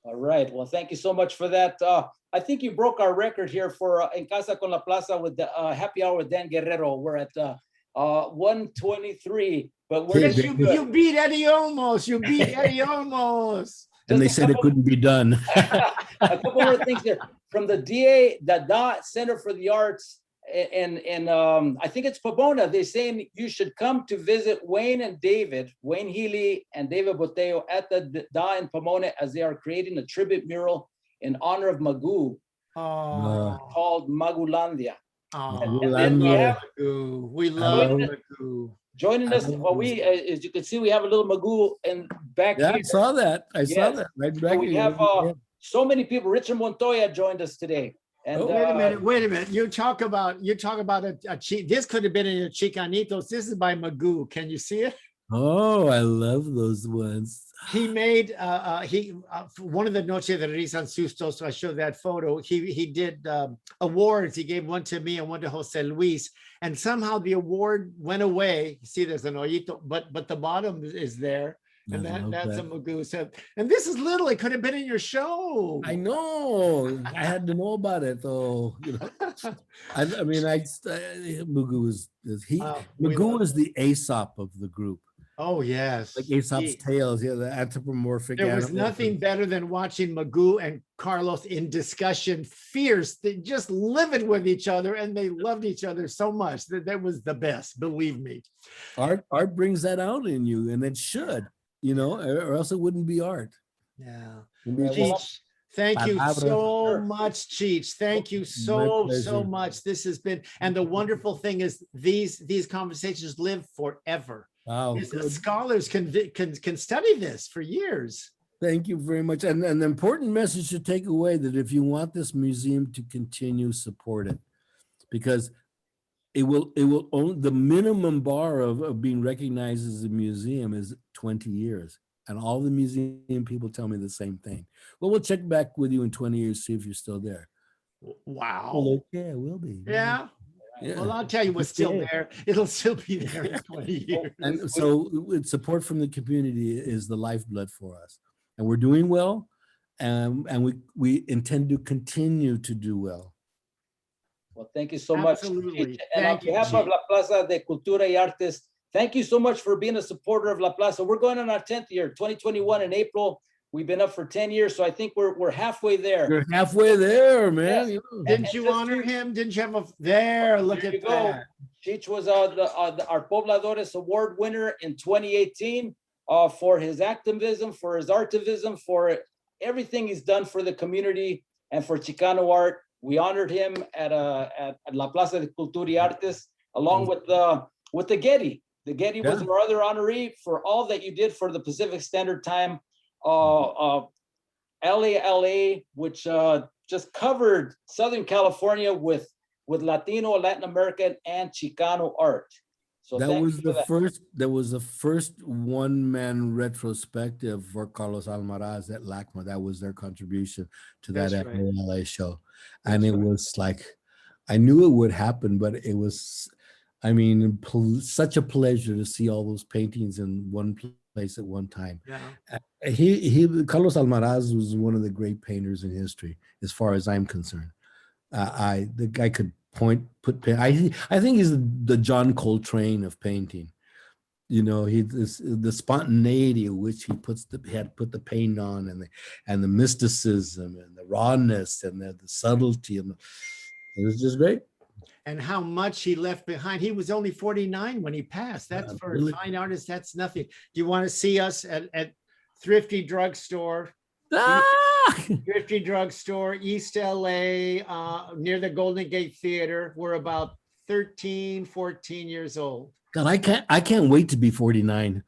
All right. Well, thank you so much for that. I think you broke our record here for En Casa con la Plaza with the Happy Hour with Dan Guerrero. We're at 1:23, but we're you beat Eddie Olmos. You beat Eddie Olmos. And they said it couldn't be done. A couple more things here from the Da Center for the Arts, and I think it's Pomona. They're saying you should come to visit Wayne Healy and David Boteo at the Da in Pomona, as they are creating a tribute mural in honor of Magoo called Magulandia. We love Magoo. Joining us, as you can see, we have a little Magoo in back here. I saw that. I saw that right back so we have so many people. Richard Montoya joined us today. And wait a minute. You talk about this could have been in a Chicanitos. This is by Magoo. Can you see it? Oh, I love those ones. He made one of the Noche de Risa and Sustos. I showed that photo. He did awards. He gave one to me and one to Jose Luis, and somehow the award went away. You see, there's an hoyito, but the bottom is there, and that's a Magoo. So, and this is little. It could have been in your show. I know. I had to know about it though. You know, Magoo is Magoo is the Aesop of the group. Oh, yes. Like Aesop's tales, the anthropomorphic. There was nothing better than watching Magoo and Carlos in discussion, fierce, they just livid with each other, and they loved each other so much. That was the best, believe me. Art brings that out in you, and it should, you know, or else it wouldn't be art. Yeah. Maybe Well, Cheech, thank you palabras. so Sure. much, Cheech. Thank you My so pleasure. much. This has been, and the wonderful thing is these conversations live forever. Wow, These good. scholars can study this for years. Thank you very much. And an important message to take away, that if you want this museum to continue, support it, because it will own the minimum bar of being recognized as a museum is 20 years. And all the museum people tell me the same thing. Well, we'll check back with you in 20 years, see if you're still there. Wow. Well, yeah, we'll be. Yeah. Yeah. Well, I'll tell you what's still Yeah. there. It'll still be there in 20 years. And so support from the community is the lifeblood for us. And we're doing well. And we intend to continue to do well. Well, thank you so much. Absolutely. Cheech. And on Thank you, behalf of Cheech. La Plaza de Cultura y Artes, thank you so much for being a supporter of La Plaza. We're going on our 10th year, 2021 in April. We've been up for 10 years, so I think we're halfway there. You're halfway there, man. Yes. Didn't you honor him? Didn't you have a there? Look There at you go. that. Cheech was our Pobladores Award winner in 2018 for his activism, for his artivism, for everything he's done for the community and for Chicano art. We honored him at La Plaza de Cultura y Artes, along with the Getty. The Getty was our other honoree for all that you did for the Pacific Standard Time. LA, which just covered Southern California with Latino, Latin American, and Chicano art. So That thank was you for the that. first. That was the first one-man retrospective for Carlos Almaraz at LACMA. That was their contribution to that That's right. LA show, That's and it right. was like, I knew it would happen, but it was, I mean, such a pleasure to see all those paintings in one place at one time. Yeah. Carlos Almaraz was one of the great painters in history, as far as I'm concerned. The guy could I think he's the John Coltrane of painting. You know, the spontaneity of which he had put the paint on, and the mysticism and the rawness and the subtlety, and it was just great. And how much he left behind. He was only 49 when he passed. That's for a fine artist. That's nothing. Do you want to see us at Thrifty Drugstore? Thrifty Drugstore, East LA, near the Golden Gate Theater. We're about 13, 14 years old. God, I can't wait to be 49.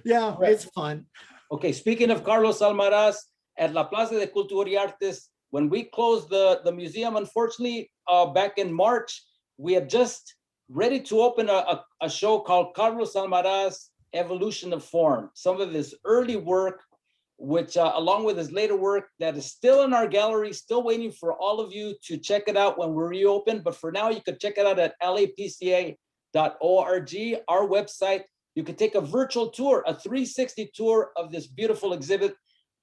Yeah, it's fun. Okay, speaking of Carlos Almaraz, at La Plaza de Cultura y Artes, when we closed the museum, unfortunately, back in March, we had just ready to open a show called Carlos Almaraz, Evolution of Form. Some of his early work, which along with his later work, that is still in our gallery, still waiting for all of you to check it out when we reopen. But for now, you can check it out at lapca.org, our website. You can take a virtual tour, a 360 tour of this beautiful exhibit,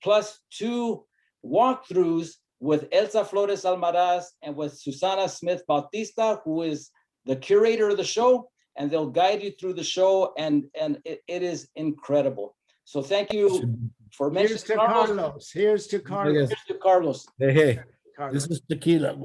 plus 2 walkthroughs with Elsa Flores Almaraz and with Susana Smith Bautista, who is the curator of the show, and they'll guide you through the show, and it is incredible. So thank you for mentioning Here's to Carlos. Here's to Carlos. Here's to Carlos. Hey, Carlos. this is tequila.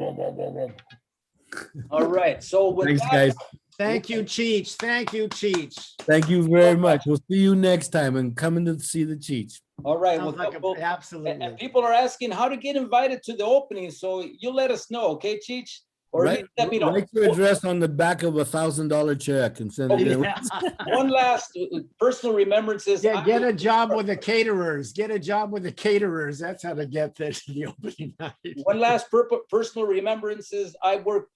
All right. So with Thanks, that, guys. Thank you, Cheech. Thank you, Cheech. Thank you very much. We'll see you next time, and coming to see the Cheech. all right. Sounds Well, like well, absolutely. and people are asking how to get invited to the opening. So you let us know, okay, Cheech? Or Write you let me know. your address on the back of $1,000 check and send it in. Yeah. One last personal remembrances. Get a job with the caterers. Get a job with the caterers. That's how to get the opening night. One last personal remembrances. I worked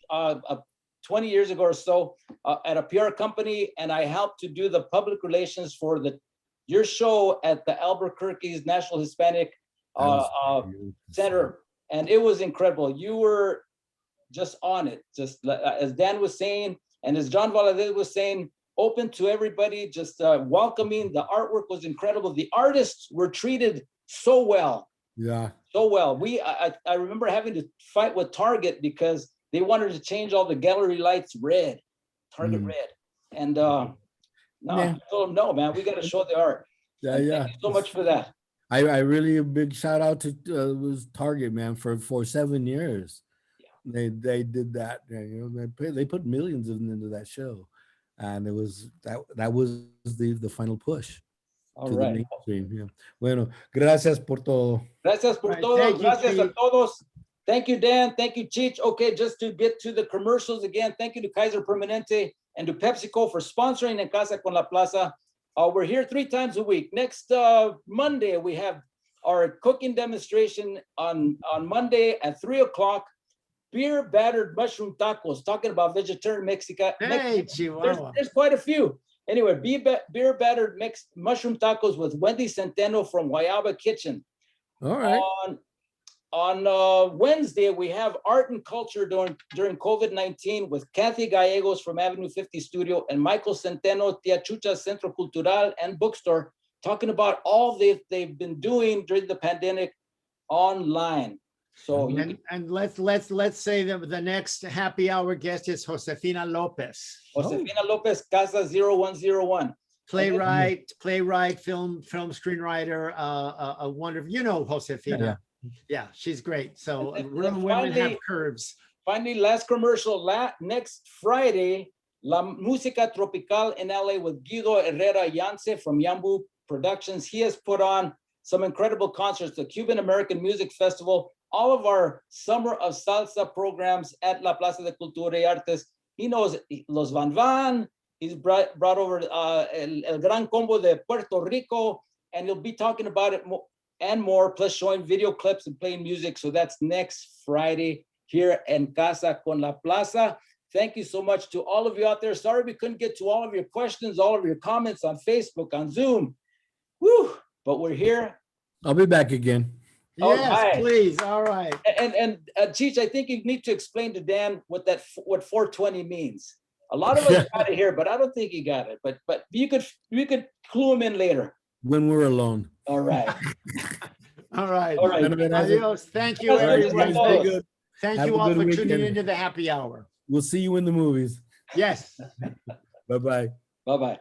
20 years ago or so at a PR company, and I helped to do the public relations for your show at the Albuquerque's National Hispanic Center, and it was incredible. You were just on it, just as Dan was saying, and as John Valadez was saying, open to everybody, just welcoming. The artwork was incredible. The artists were treated so well. Yeah. So well. I remember having to fight with Target because they wanted to change all the gallery lights red, Target red. And I told them, no, man, we got to show the art. Yeah, and yeah. Thank you so much for that. I really a big shout out to was Target, man, for 7 years. Yeah. They did that. You know, they put millions into that show, and it was that was the final push. All to the right. mainstream. Yeah. Bueno, gracias por todo. Gracias por Right, todo. thank you, Gracias a Cheech. todos. Thank you, Dan. Thank you, Cheech. Okay, just to get to the commercials again, thank you to Kaiser Permanente and to PepsiCo for sponsoring En Casa con la Plaza. We're here 3 times a week. Next Monday, we have our cooking demonstration on Monday at 3 o'clock. Beer battered mushroom tacos, talking about vegetarian Mexican. Hey, Chihuahua. There's quite a few. Anyway, beer battered mixed mushroom tacos with Wendy Centeno from Guayaba Kitchen. All right. On Wednesday, we have art and culture during COVID-19 with Kathy Gallegos from Avenue 50 Studio and Michael Centeno, Tia Chucha Centro Cultural and Bookstore, talking about all they've been doing during the pandemic online. So And let's say that the next happy hour guest is Josefina Lopez, Josefina Lopez, Casa 0101. playwright, film screenwriter, a wonderful, Josefina. Yeah, she's great. So And real then women have finally- curves. Finally, last commercial, next Friday, La Música Tropical in LA with Guido Herrera Yance from Yambu Productions. He has put on some incredible concerts, the Cuban American Music Festival, all of our Summer of Salsa programs at La Plaza de Cultura y Artes. He knows Los Van Van. He's brought over El Gran Combo de Puerto Rico, and he'll be talking about it and more, plus showing video clips and playing music. So that's next Friday here in Casa con la Plaza. Thank you so much to all of you out there. Sorry we couldn't get to all of your questions, all of your comments on Facebook, on Zoom. Woo! But we're here. I'll be back again. All Yes, right. please. All right. And Cheech, I think you need to explain to Dan what 420 means. A lot of us got it here, but I don't think he got it. But you could clue him in later. When we're alone. All right. All right. All right. Adios. Thank you, Gracias, everyone. todos. Good. Thank Have you a all good for tuning weekend. into the happy hour. We'll see you in the movies. Yes. Bye-bye. Bye-bye.